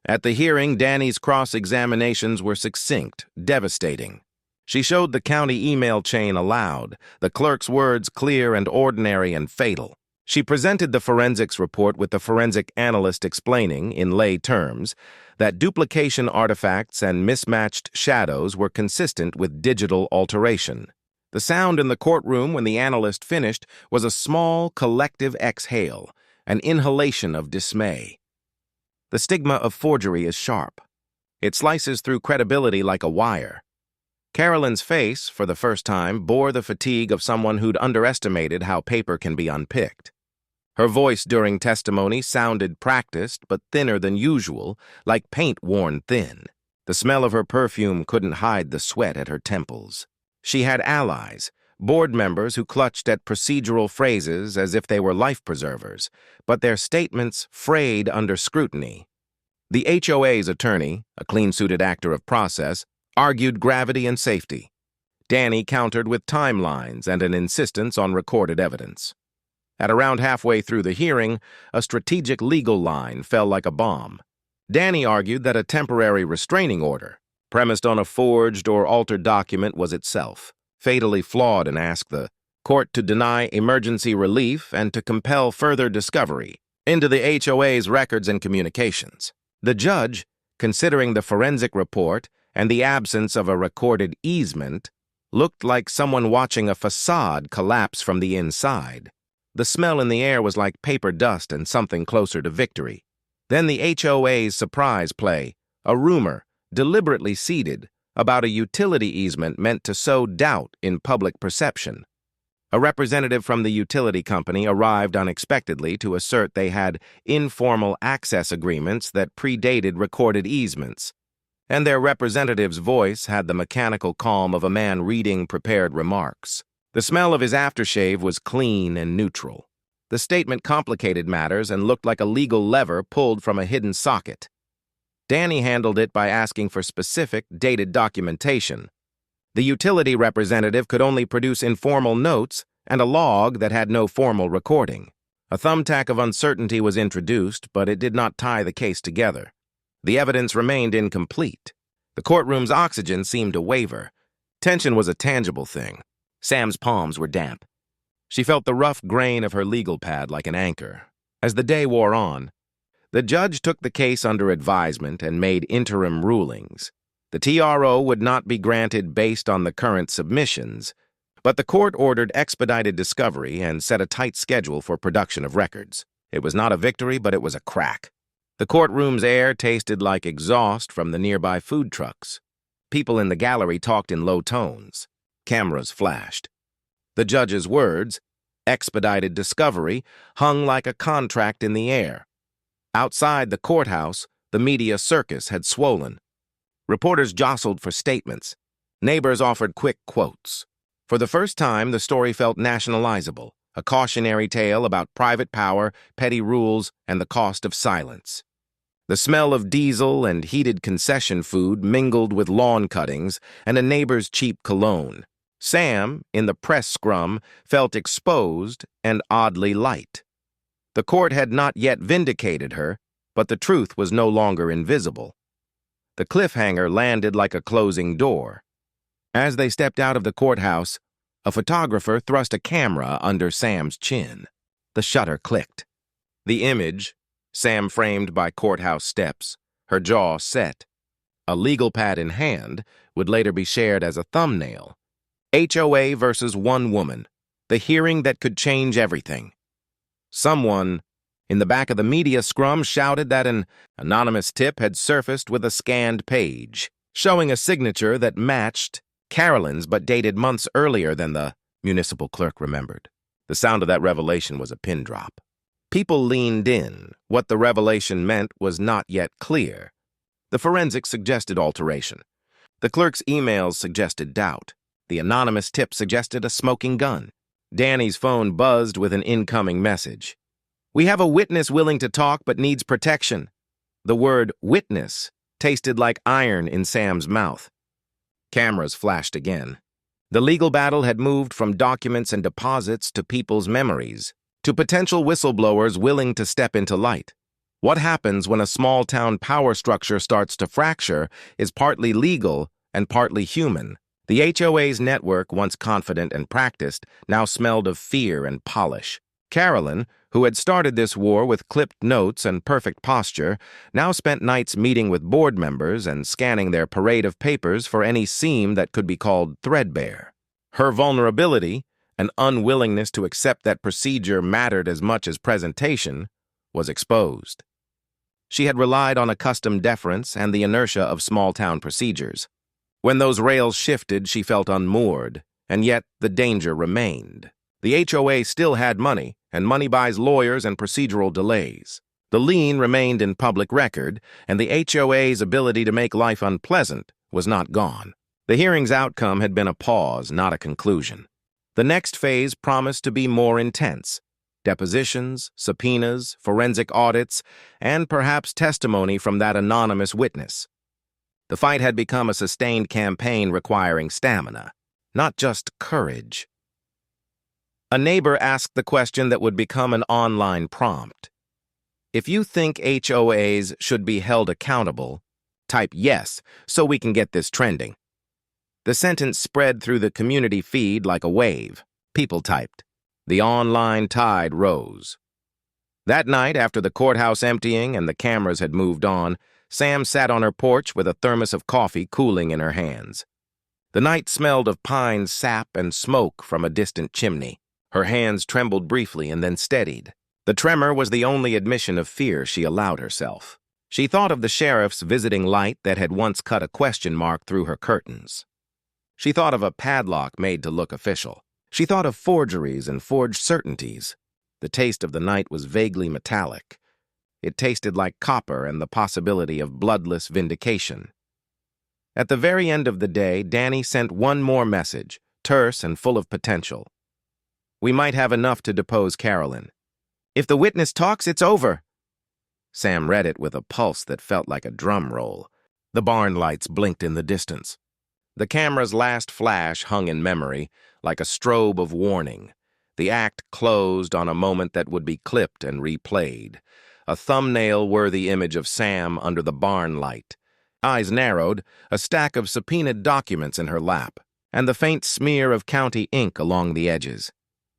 At the hearing, Danny's cross-examinations were succinct, devastating. She showed the county email chain aloud, the clerk's words clear and ordinary and fatal. She presented the forensics report with the forensic analyst explaining, in lay terms, that duplication artifacts and mismatched shadows were consistent with digital alteration. The sound in the courtroom when the analyst finished was a small, collective exhale, an inhalation of dismay. The stigma of forgery is sharp. It slices through credibility like a wire. Carolyn's face, for the first time, bore the fatigue of someone who'd underestimated how paper can be unpicked. Her voice during testimony sounded practiced but thinner than usual, like paint worn thin. The smell of her perfume couldn't hide the sweat at her temples. She had allies, board members who clutched at procedural phrases as if they were life preservers, but their statements frayed under scrutiny. The HOA's attorney, a clean-suited actor of process, argued gravity and safety. Danny countered with timelines and an insistence on recorded evidence. At around halfway through the hearing, a strategic legal line fell like a bomb. Danny argued that a temporary restraining order, premised on a forged or altered document, was itself fatally flawed, and asked the court to deny emergency relief and to compel further discovery into the HOA's records and communications. The judge, considering the forensic report and the absence of a recorded easement, looked like someone watching a facade collapse from the inside. The smell in the air was like paper dust and something closer to victory. Then the HOA's surprise play, a rumor, deliberately seeded, about a utility easement meant to sow doubt in public perception. A representative from the utility company arrived unexpectedly to assert they had informal access agreements that predated recorded easements, and their representative's voice had the mechanical calm of a man reading prepared remarks. The smell of his aftershave was clean and neutral. The statement complicated matters and looked like a legal lever pulled from a hidden socket. Danny handled it by asking for specific, dated documentation. The utility representative could only produce informal notes and a log that had no formal recording. A thumbtack of uncertainty was introduced, but it did not tie the case together. The evidence remained incomplete. The courtroom's oxygen seemed to waver. Tension was a tangible thing. Sam's palms were damp. She felt the rough grain of her legal pad like an anchor. As the day wore on, the judge took the case under advisement and made interim rulings. The TRO would not be granted based on the current submissions, but the court ordered expedited discovery and set a tight schedule for production of records. It was not a victory, but it was a crack. The courtroom's air tasted like exhaust from the nearby food trucks. People in the gallery talked in low tones. Cameras flashed. The judge's words, expedited discovery, hung like a contract in the air. Outside the courthouse, the media circus had swollen. Reporters jostled for statements. Neighbors offered quick quotes. For the first time, the story felt nationalizable, a cautionary tale about private power, petty rules, and the cost of silence. The smell of diesel and heated concession food mingled with lawn cuttings and a neighbor's cheap cologne. Sam, in the press scrum, felt exposed and oddly light. The court had not yet vindicated her, but the truth was no longer invisible. The cliffhanger landed like a closing door. As they stepped out of the courthouse, a photographer thrust a camera under Sam's chin. The shutter clicked. The image, Sam framed by courthouse steps, her jaw set. A legal pad in hand would later be shared as a thumbnail. HOA versus one woman, the hearing that could change everything. Someone in the back of the media scrum shouted that an anonymous tip had surfaced with a scanned page, showing a signature that matched Carolyn's but dated months earlier than the municipal clerk remembered. The sound of that revelation was a pin drop. People leaned in. What the revelation meant was not yet clear. The forensics suggested alteration. The clerk's emails suggested doubt. The anonymous tip suggested a smoking gun. Danny's phone buzzed with an incoming message. "We have a witness willing to talk but needs protection." The word witness tasted like iron in Sam's mouth. Cameras flashed again. The legal battle had moved from documents and deposits to people's memories, to potential whistleblowers willing to step into light. What happens when a small-town power structure starts to fracture is partly legal and partly human. The HOA's network, once confident and practiced, now smelled of fear and polish. Carolyn, who had started this war with clipped notes and perfect posture, now spent nights meeting with board members and scanning their parade of papers for any seam that could be called threadbare. Her vulnerability, an unwillingness to accept that procedure mattered as much as presentation, was exposed. She had relied on accustomed deference and the inertia of small-town procedures. When those rails shifted, she felt unmoored, and yet the danger remained. The HOA still had money, and money buys lawyers and procedural delays. The lien remained in public record, and the HOA's ability to make life unpleasant was not gone. The hearing's outcome had been a pause, not a conclusion. The next phase promised to be more intense. Depositions, subpoenas, forensic audits, and perhaps testimony from that anonymous witness. The fight had become a sustained campaign requiring stamina, not just courage. A neighbor asked the question that would become an online prompt. If you think HOAs should be held accountable, type yes so we can get this trending. The sentence spread through the community feed like a wave. People typed. The online tide rose. That night, after the courthouse emptying and the cameras had moved on, Sam sat on her porch with a thermos of coffee cooling in her hands. The night smelled of pine sap and smoke from a distant chimney. Her hands trembled briefly and then steadied. The tremor was the only admission of fear she allowed herself. She thought of the sheriff's visiting light that had once cut a question mark through her curtains. She thought of a padlock made to look official. She thought of forgeries and forged certainties. The taste of the night was vaguely metallic. It tasted like copper and the possibility of bloodless vindication. At the very end of the day, Danny sent one more message, terse and full of potential. We might have enough to depose Carolyn. If the witness talks, it's over. Sam read it with a pulse that felt like a drum roll. The barn lights blinked in the distance. The camera's last flash hung in memory, like a strobe of warning. The act closed on a moment that would be clipped and replayed. A thumbnail-worthy image of Sam under the barn light. Eyes narrowed, a stack of subpoenaed documents in her lap, and the faint smear of county ink along the edges.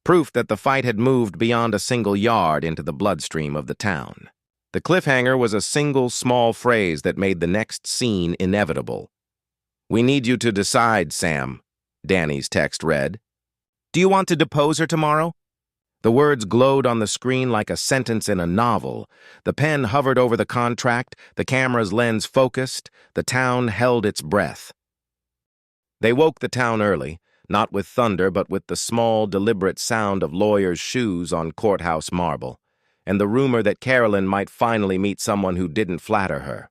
Proof that the fight had moved beyond a single yard into the bloodstream of the town. The cliffhanger was a single small phrase that made the next scene inevitable. We need you to decide, Sam, Danny's text read. Do you want to depose her tomorrow? The words glowed on the screen like a sentence in a novel. The pen hovered over the contract, the camera's lens focused, the town held its breath. They woke the town early. Not with thunder, but with the small, deliberate sound of lawyers' shoes on courthouse marble, and the rumor that Carolyn might finally meet someone who didn't flatter her.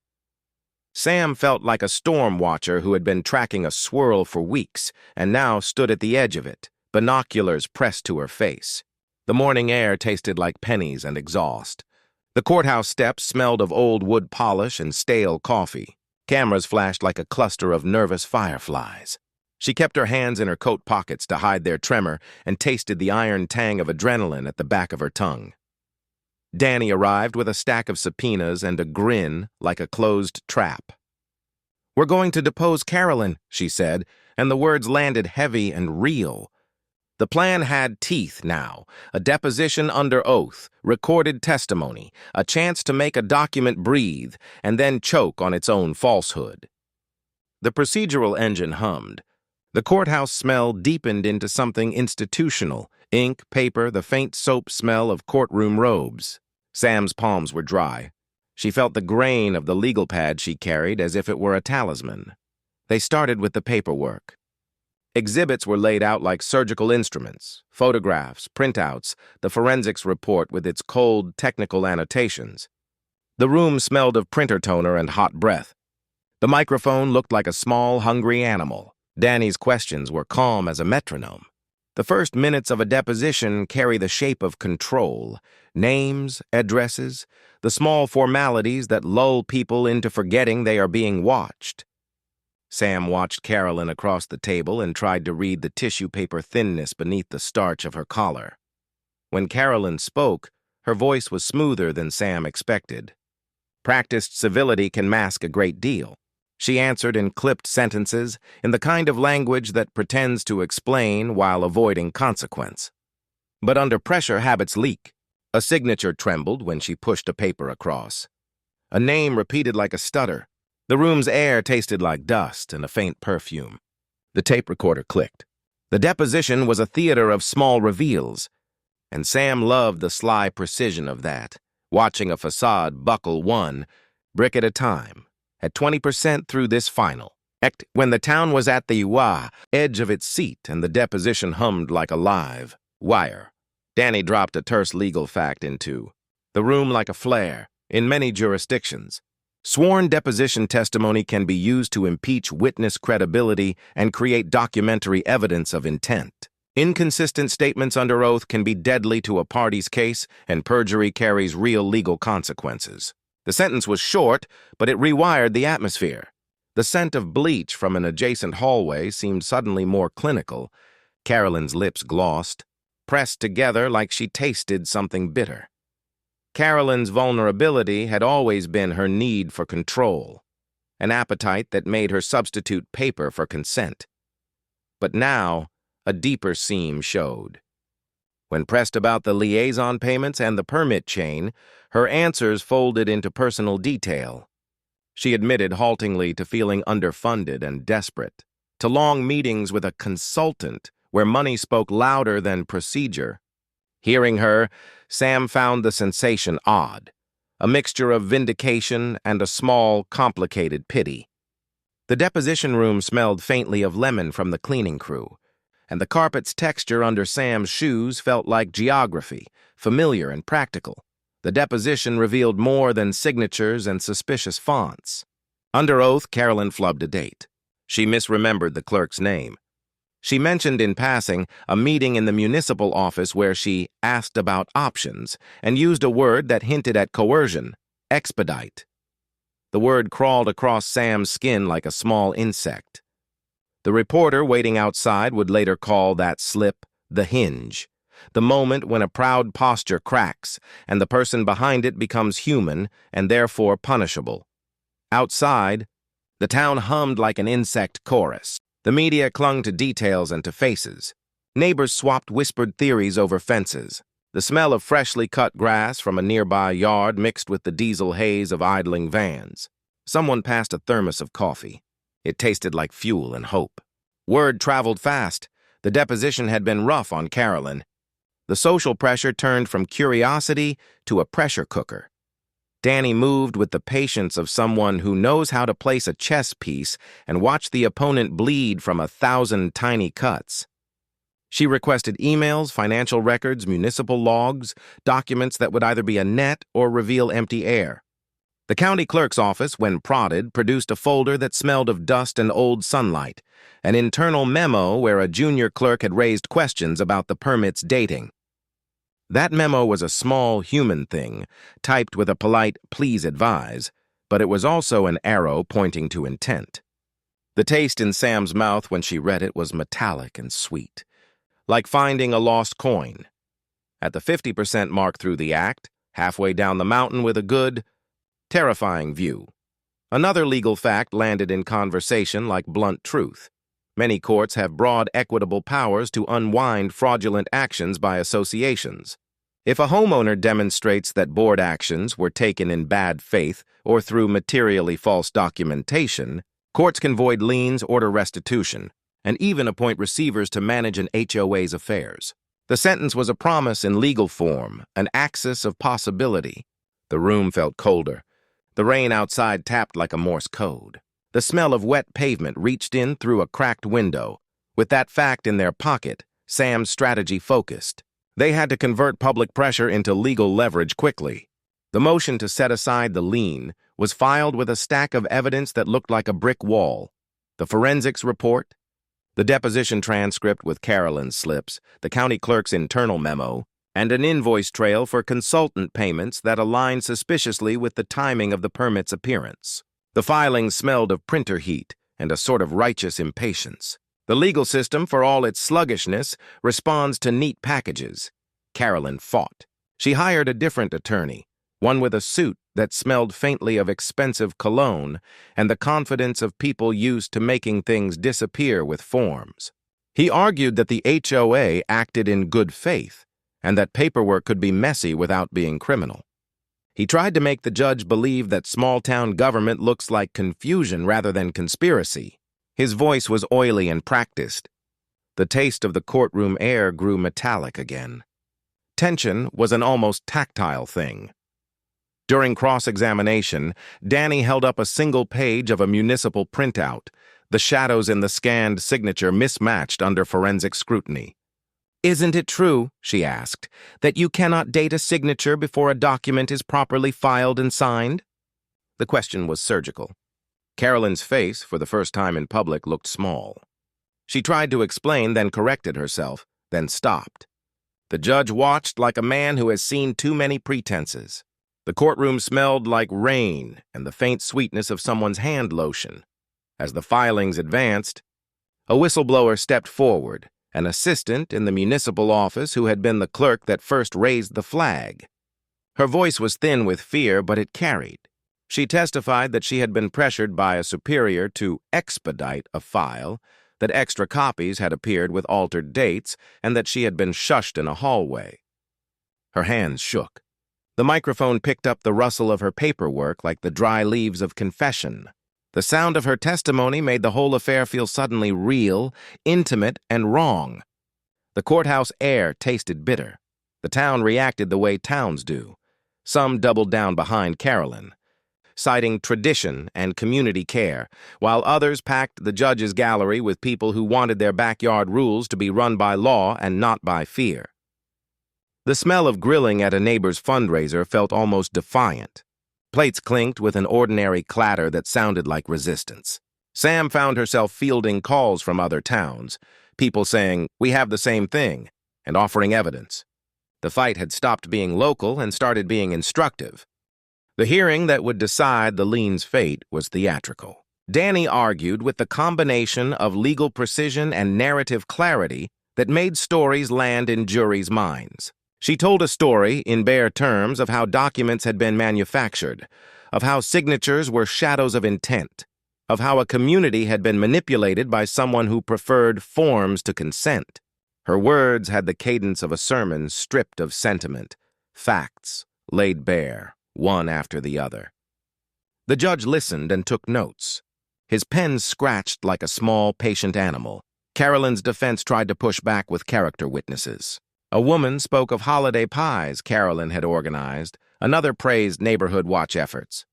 Sam felt like a storm watcher who had been tracking a swirl for weeks and now stood at the edge of it, binoculars pressed to her face. The morning air tasted like pennies and exhaust. The courthouse steps smelled of old wood polish and stale coffee. Cameras flashed like a cluster of nervous fireflies. She kept her hands in her coat pockets to hide their tremor and tasted the iron tang of adrenaline at the back of her tongue. Danny arrived with a stack of subpoenas and a grin like a closed trap. We're going to depose Carolyn, she said, and the words landed heavy and real. The plan had teeth now, a deposition under oath, recorded testimony, a chance to make a document breathe and then choke on its own falsehood. The procedural engine hummed. The courthouse smell deepened into something institutional, ink, paper, the faint soap smell of courtroom robes. Sam's palms were dry. She felt the grain of the legal pad she carried as if it were a talisman. They started with the paperwork. Exhibits were laid out like surgical instruments, photographs, printouts, the forensics report with its cold, technical annotations. The room smelled of printer toner and hot breath. The microphone looked like a small, hungry animal. Danny's questions were calm as a metronome. The first minutes of a deposition carry the shape of control. Names, addresses, the small formalities that lull people into forgetting they are being watched. Sam watched Carolyn across the table and tried to read the tissue paper thinness beneath the starch of her collar. When Carolyn spoke, her voice was smoother than Sam expected. Practiced civility can mask a great deal. She answered in clipped sentences, in the kind of language that pretends to explain while avoiding consequence. But under pressure, habits leak. A signature trembled when she pushed a paper across. A name repeated like a stutter. The room's air tasted like dust and a faint perfume. The tape recorder clicked. The deposition was a theater of small reveals, and Sam loved the sly precision of that, watching a facade buckle one brick at a time, at 20% through this final. When the town was at the edge of its seat and the deposition hummed like a live wire, Danny dropped a terse legal fact into the room like a flare. In many jurisdictions, sworn deposition testimony can be used to impeach witness credibility and create documentary evidence of intent. Inconsistent statements under oath can be deadly to a party's case, and perjury carries real legal consequences. The sentence was short, but it rewired the atmosphere. The scent of bleach from an adjacent hallway seemed suddenly more clinical. Carolyn's lips glossed, pressed together like she tasted something bitter. Carolyn's vulnerability had always been her need for control, an appetite that made her substitute paper for consent. But now, a deeper seam showed. When pressed about the liaison payments and the permit chain, her answers folded into personal detail. She admitted haltingly to feeling underfunded and desperate, to long meetings with a consultant where money spoke louder than procedure. Hearing her, Sam found the sensation odd, a mixture of vindication and a small, complicated pity. The deposition room smelled faintly of lemon from the cleaning crew, and the carpet's texture under Sam's shoes felt like geography, familiar and practical. The deposition revealed more than signatures and suspicious fonts. Under oath, Carolyn flubbed a date. She misremembered the clerk's name. She mentioned in passing a meeting in the municipal office where she asked about options and used a word that hinted at coercion, expedite. The word crawled across Sam's skin like a small insect. The reporter waiting outside would later call that slip the hinge, the moment when a proud posture cracks and the person behind it becomes human and therefore punishable. Outside, the town hummed like an insect chorus. The media clung to details and to faces. Neighbors swapped whispered theories over fences. The smell of freshly cut grass from a nearby yard mixed with the diesel haze of idling vans. Someone passed a thermos of coffee. It tasted like fuel and hope. Word traveled fast. The deposition had been rough on Carolyn. The social pressure turned from curiosity to a pressure cooker. Danny moved with the patience of someone who knows how to place a chess piece and watch the opponent bleed from 1,000 tiny cuts. She requested emails, financial records, municipal logs, documents that would either be a net or reveal empty air. The county clerk's office, when prodded, produced a folder that smelled of dust and old sunlight, an internal memo where a junior clerk had raised questions about the permit's dating. That memo was a small human thing, typed with a polite, "Please advise," but it was also an arrow pointing to intent. The taste in Sam's mouth when she read it was metallic and sweet, like finding a lost coin. At the 50% mark through the act, halfway down the mountain with a good, terrifying view. Another legal fact landed in conversation like blunt truth. Many courts have broad equitable powers to unwind fraudulent actions by associations. If a homeowner demonstrates that board actions were taken in bad faith or through materially false documentation, courts can void liens, order restitution, and even appoint receivers to manage an HOA's affairs. The sentence was a promise in legal form, an axis of possibility. The room felt colder. The rain outside tapped like a Morse code. The smell of wet pavement reached in through a cracked window. With that fact in their pocket, Sam's strategy focused. They had to convert public pressure into legal leverage quickly. The motion to set aside the lien was filed with a stack of evidence that looked like a brick wall. The forensics report, the deposition transcript with Carolyn's slips, the county clerk's internal memo, and an invoice trail for consultant payments that aligned suspiciously with the timing of the permit's appearance. The filings smelled of printer heat and a sort of righteous impatience. The legal system, for all its sluggishness, responds to neat packages. Carolyn fought. She hired a different attorney, one with a suit that smelled faintly of expensive cologne and the confidence of people used to making things disappear with forms. He argued that the HOA acted in good faith and that paperwork could be messy without being criminal. He tried to make the judge believe that small-town government looks like confusion rather than conspiracy. His voice was oily and practiced. The taste of the courtroom air grew metallic again. Tension was an almost tactile thing. During cross-examination, Danny held up a single page of a municipal printout, the shadows in the scanned signature mismatched under forensic scrutiny. "Isn't it true," she asked, "that you cannot date a signature before a document is properly filed and signed?" The question was surgical. Carolyn's face, for the first time in public, looked small. She tried to explain, then corrected herself, then stopped. The judge watched like a man who has seen too many pretenses. The courtroom smelled like rain and the faint sweetness of someone's hand lotion. As the filings advanced, a whistleblower stepped forward, an assistant in the municipal office who had been the clerk that first raised the flag. Her voice was thin with fear, but it carried. She testified that she had been pressured by a superior to expedite a file, that extra copies had appeared with altered dates, and that she had been shushed in a hallway. Her hands shook. The microphone picked up the rustle of her paperwork like the dry leaves of confession. The sound of her testimony made the whole affair feel suddenly real, intimate, and wrong. The courthouse air tasted bitter. The town reacted the way towns do. Some doubled down behind Carolyn, citing tradition and community care, while others packed the judge's gallery with people who wanted their backyard rules to be run by law and not by fear. The smell of grilling at a neighbor's fundraiser felt almost defiant. Plates clinked with an ordinary clatter that sounded like resistance. Sam found herself fielding calls from other towns, people saying, "We have the same thing," and offering evidence. The fight had stopped being local and started being instructive. The hearing that would decide the lien's fate was theatrical. Danny argued with the combination of legal precision and narrative clarity that made stories land in juries' minds. She told a story, in bare terms, of how documents had been manufactured, of how signatures were shadows of intent, of how a community had been manipulated by someone who preferred forms to consent. Her words had the cadence of a sermon stripped of sentiment, facts laid bare, one after the other. The judge listened and took notes. His pen scratched like a small, patient animal. Carolyn's defense tried to push back with character witnesses. A woman spoke of holiday pies Carolyn had organized. Another praised neighborhood watch efforts.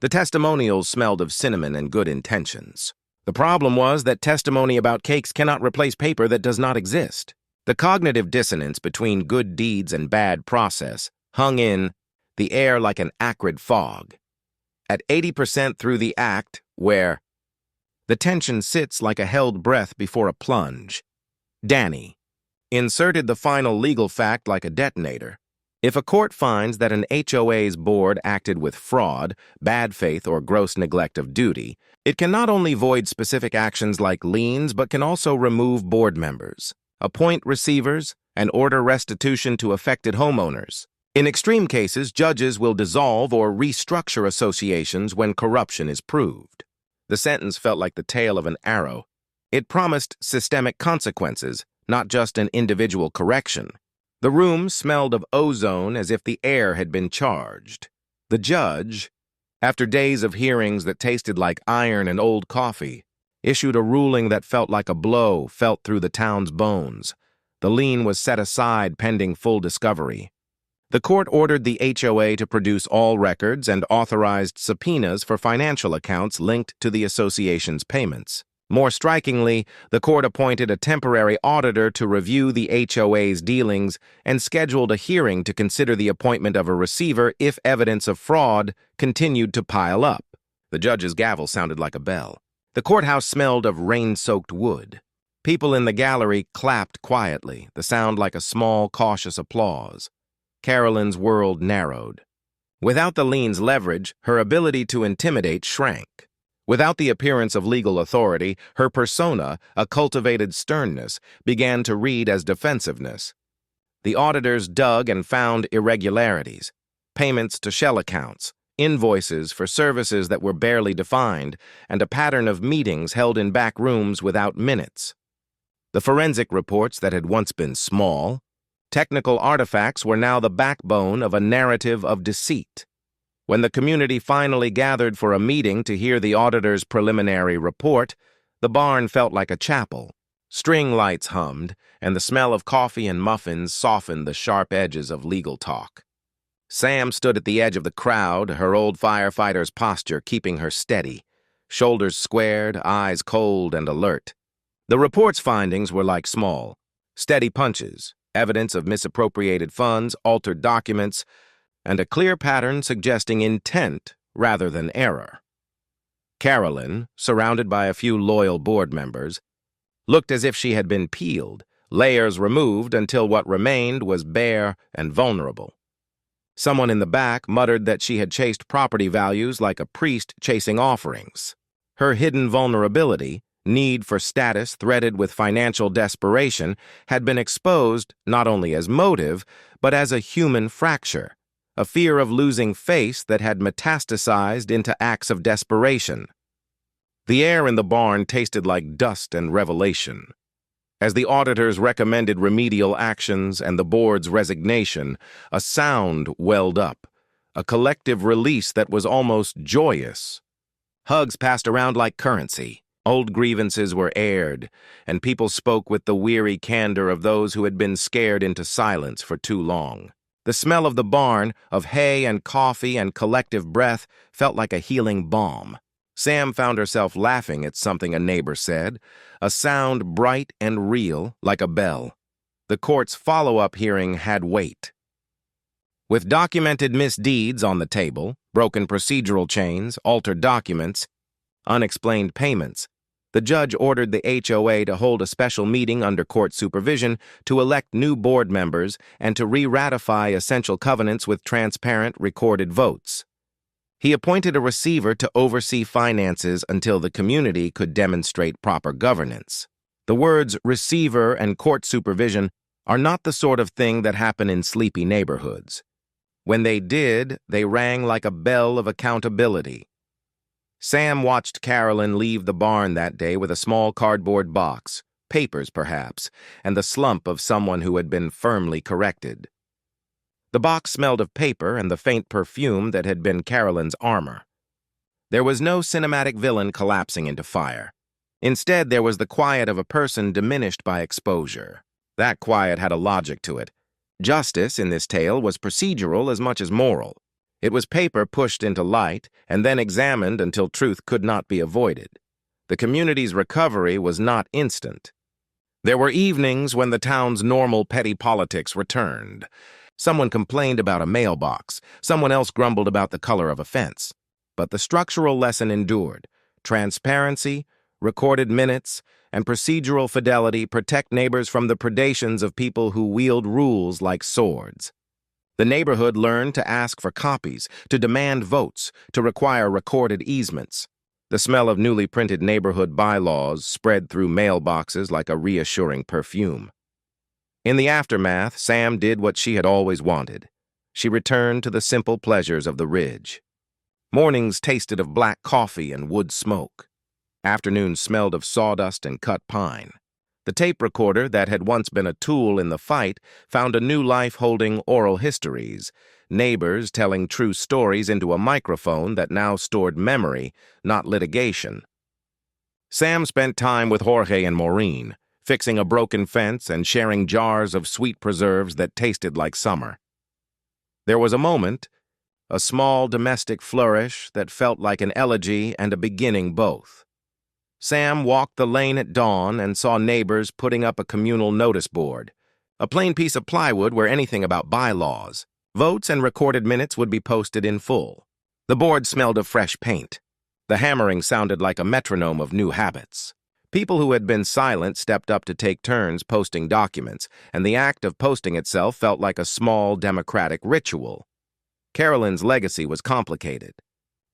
The testimonials smelled of cinnamon and good intentions. The problem was that testimony about cakes cannot replace paper that does not exist. The cognitive dissonance between good deeds and bad process hung in the air like an acrid fog. At 80% through the act, where the tension sits like a held breath before a plunge, Danny inserted the final legal fact like a detonator. If a court finds that an HOA's board acted with fraud, bad faith, or gross neglect of duty, it can not only void specific actions like liens, but can also remove board members, appoint receivers, and order restitution to affected homeowners. In extreme cases, judges will dissolve or restructure associations when corruption is proved. The sentence felt like the tail of an arrow. It promised systemic consequences, not just an individual correction. The room smelled of ozone as if the air had been charged. The judge, after days of hearings that tasted like iron and old coffee, issued a ruling that felt like a blow felt through the town's bones. The lien was set aside pending full discovery. The court ordered the HOA to produce all records and authorized subpoenas for financial accounts linked to the association's payments. More strikingly, the court appointed a temporary auditor to review the HOA's dealings and scheduled a hearing to consider the appointment of a receiver if evidence of fraud continued to pile up. The judge's gavel sounded like a bell. The courthouse smelled of rain-soaked wood. People in the gallery clapped quietly, the sound like a small, cautious applause. Carolyn's world narrowed. Without the lien's leverage, her ability to intimidate shrank. Without the appearance of legal authority, her persona, a cultivated sternness, began to read as defensiveness. The auditors dug and found irregularities, payments to shell accounts, invoices for services that were barely defined, and a pattern of meetings held in back rooms without minutes. The forensic reports that had once been small Technical artifacts were now the backbone of a narrative of deceit. When the community finally gathered for a meeting to hear the auditor's preliminary report, the barn felt like a chapel. String lights hummed, and the smell of coffee and muffins softened the sharp edges of legal talk. Sam stood at the edge of the crowd, her old firefighter's posture keeping her steady, shoulders squared, eyes cold and alert. The report's findings were like small, steady punches, evidence of misappropriated funds, altered documents, and a clear pattern suggesting intent rather than error. Carolyn, surrounded by a few loyal board members, looked as if she had been peeled, layers removed until what remained was bare and vulnerable. Someone in the back muttered that she had chased property values like a priest chasing offerings. Her hidden vulnerability, need for status threaded with financial desperation, had been exposed not only as motive, but as a human fracture, a fear of losing face that had metastasized into acts of desperation. The air in the barn tasted like dust and revelation. As the auditors recommended remedial actions and the board's resignation, a sound welled up, a collective release that was almost joyous. Hugs passed around like currency. Old grievances were aired, and people spoke with the weary candor of those who had been scared into silence for too long. The smell of the barn, of hay and coffee and collective breath, felt like a healing balm. Sam found herself laughing at something a neighbor said, a sound bright and real, like a bell. The court's follow-up hearing had weight. With documented misdeeds on the table, broken procedural chains, altered documents, unexplained payments, the judge ordered the HOA to hold a special meeting under court supervision to elect new board members and to re-ratify essential covenants with transparent, recorded votes. He appointed a receiver to oversee finances until the community could demonstrate proper governance. The words receiver and court supervision are not the sort of thing that happen in sleepy neighborhoods. When they did, they rang like a bell of accountability. Sam watched Carolyn leave the barn that day with a small cardboard box, papers perhaps, and the slump of someone who had been firmly corrected. The box smelled of paper and the faint perfume that had been Carolyn's armor. There was no cinematic villain collapsing into fire. Instead, there was the quiet of a person diminished by exposure. That quiet had a logic to it. Justice, in this tale, was procedural as much as moral. It was paper pushed into light and then examined until truth could not be avoided. The community's recovery was not instant. There were evenings when the town's normal petty politics returned. Someone complained about a mailbox. Someone else grumbled about the color of a fence. But the structural lesson endured. Transparency, recorded minutes, and procedural fidelity protect neighbors from the predations of people who wield rules like swords. The neighborhood learned to ask for copies, to demand votes, to require recorded easements. The smell of newly printed neighborhood bylaws spread through mailboxes like a reassuring perfume. In the aftermath, Sam did what she had always wanted. She returned to the simple pleasures of the ridge. Mornings tasted of black coffee and wood smoke. Afternoons smelled of sawdust and cut pine. The tape recorder that had once been a tool in the fight found a new life holding oral histories, neighbors telling true stories into a microphone that now stored memory, not litigation. Sam spent time with Jorge and Maureen, fixing a broken fence and sharing jars of sweet preserves that tasted like summer. There was a moment, a small domestic flourish that felt like an elegy and a beginning both. Sam walked the lane at dawn and saw neighbors putting up a communal notice board, a plain piece of plywood where anything about bylaws, votes, and recorded minutes would be posted in full. The board smelled of fresh paint. The hammering sounded like a metronome of new habits. People who had been silent stepped up to take turns posting documents, and the act of posting itself felt like a small democratic ritual. Carolyn's legacy was complicated.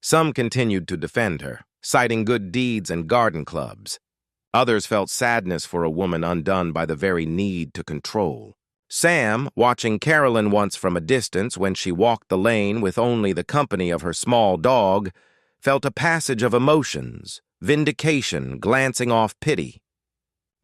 Some continued to defend her, citing good deeds and garden clubs. Others felt sadness for a woman undone by the very need to control. Sam, watching Carolyn once from a distance when she walked the lane with only the company of her small dog, felt a passage of emotions, vindication glancing off pity.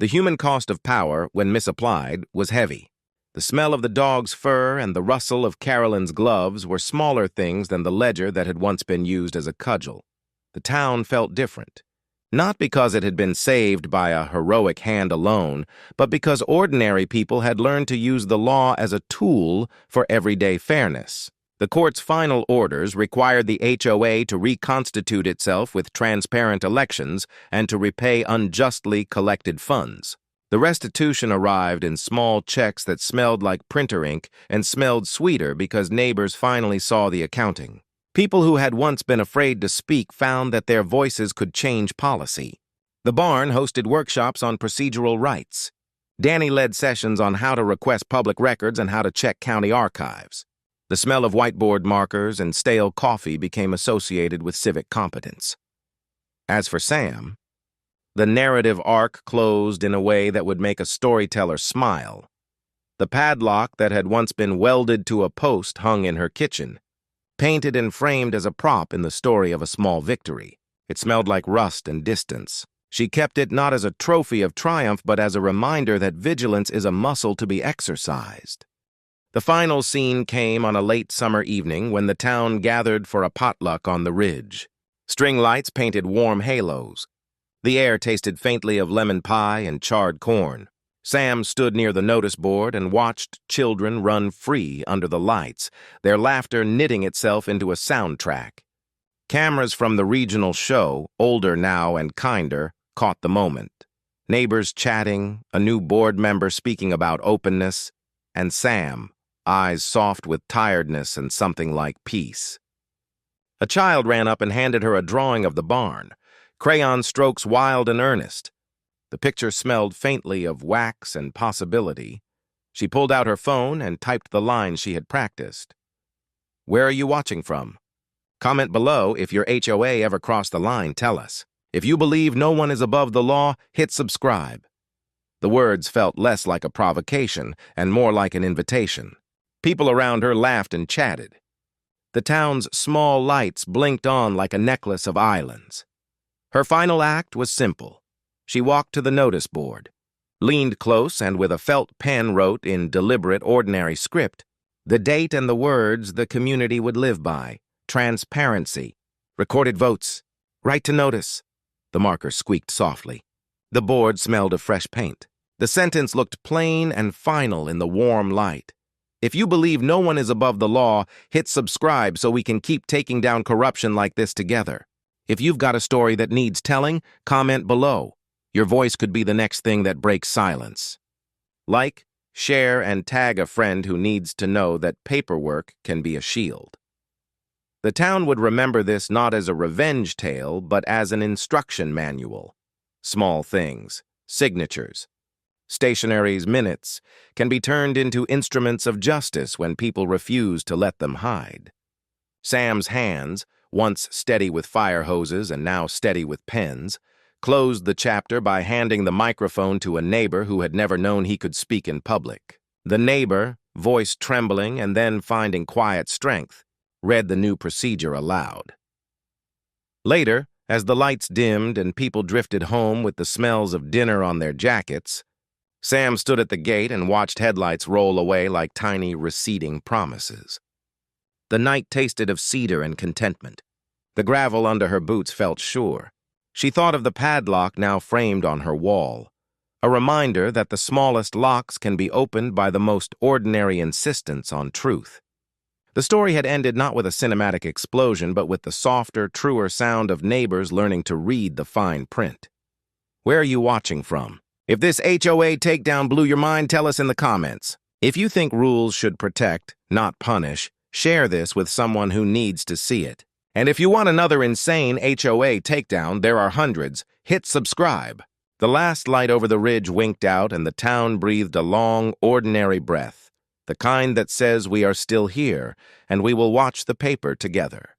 The human cost of power, when misapplied, was heavy. The smell of the dog's fur and the rustle of Carolyn's gloves were smaller things than the ledger that had once been used as a cudgel. The town felt different. Not because it had been saved by a heroic hand alone, but because ordinary people had learned to use the law as a tool for everyday fairness. The court's final orders required the HOA to reconstitute itself with transparent elections and to repay unjustly collected funds. The restitution arrived in small checks that smelled like printer ink and smelled sweeter because neighbors finally saw the accounting. People who had once been afraid to speak found that their voices could change policy. The barn hosted workshops on procedural rights. Danny led sessions on how to request public records and how to check county archives. The smell of whiteboard markers and stale coffee became associated with civic competence. As for Sam, the narrative arc closed in a way that would make a storyteller smile. The padlock that had once been welded to a post hung in her kitchen, painted and framed as a prop in the story of a small victory. It smelled like rust and distance. She kept it not as a trophy of triumph, but as a reminder that vigilance is a muscle to be exercised. The final scene came on a late summer evening when the town gathered for a potluck on the ridge. String lights painted warm halos. The air tasted faintly of lemon pie and charred corn. Sam stood near the notice board and watched children run free under the lights, their laughter knitting itself into a soundtrack. Cameras from the regional show, older now and kinder, caught the moment. Neighbors chatting, a new board member speaking about openness, and Sam, eyes soft with tiredness and something like peace. A child ran up and handed her a drawing of the barn, crayon strokes wild and earnest. The picture smelled faintly of wax and possibility. She pulled out her phone and typed the lines she had practiced. "Where are you watching from? Comment below if your HOA ever crossed the line, tell us. If you believe no one is above the law, hit subscribe." The words felt less like a provocation and more like an invitation. People around her laughed and chatted. The town's small lights blinked on like a necklace of islands. Her final act was simple. She walked to the notice board, leaned close, and with a felt pen wrote in deliberate, ordinary script the date and the words the community would live by: transparency, recorded votes, right to notice. The marker squeaked softly. The board smelled of fresh paint. The sentence looked plain and final in the warm light. If you believe no one is above the law, hit subscribe so we can keep taking down corruption like this together. If you've got a story that needs telling, comment below. Your voice could be the next thing that breaks silence. Like, share, and tag a friend who needs to know that paperwork can be a shield. The town would remember this not as a revenge tale, but as an instruction manual. Small things, signatures, stationary's minutes, can be turned into instruments of justice when people refuse to let them hide. Sam's hands, once steady with fire hoses and now steady with pens, closed the chapter by handing the microphone to a neighbor who had never known he could speak in public. The neighbor, voice trembling and then finding quiet strength, read the new procedure aloud. Later, as the lights dimmed and people drifted home with the smells of dinner on their jackets, Sam stood at the gate and watched headlights roll away like tiny, receding promises. The night tasted of cedar and contentment. The gravel under her boots felt sure. She thought of the padlock now framed on her wall, a reminder that the smallest locks can be opened by the most ordinary insistence on truth. The story had ended not with a cinematic explosion, but with the softer, truer sound of neighbors learning to read the fine print. Where are you watching from? If this HOA takedown blew your mind, tell us in the comments. If you think rules should protect, not punish, share this with someone who needs to see it. And if you want another insane HOA takedown, there are hundreds. Hit subscribe. The last light over the ridge winked out and the town breathed a long, ordinary breath, the kind that says we are still here and we will watch the paper together.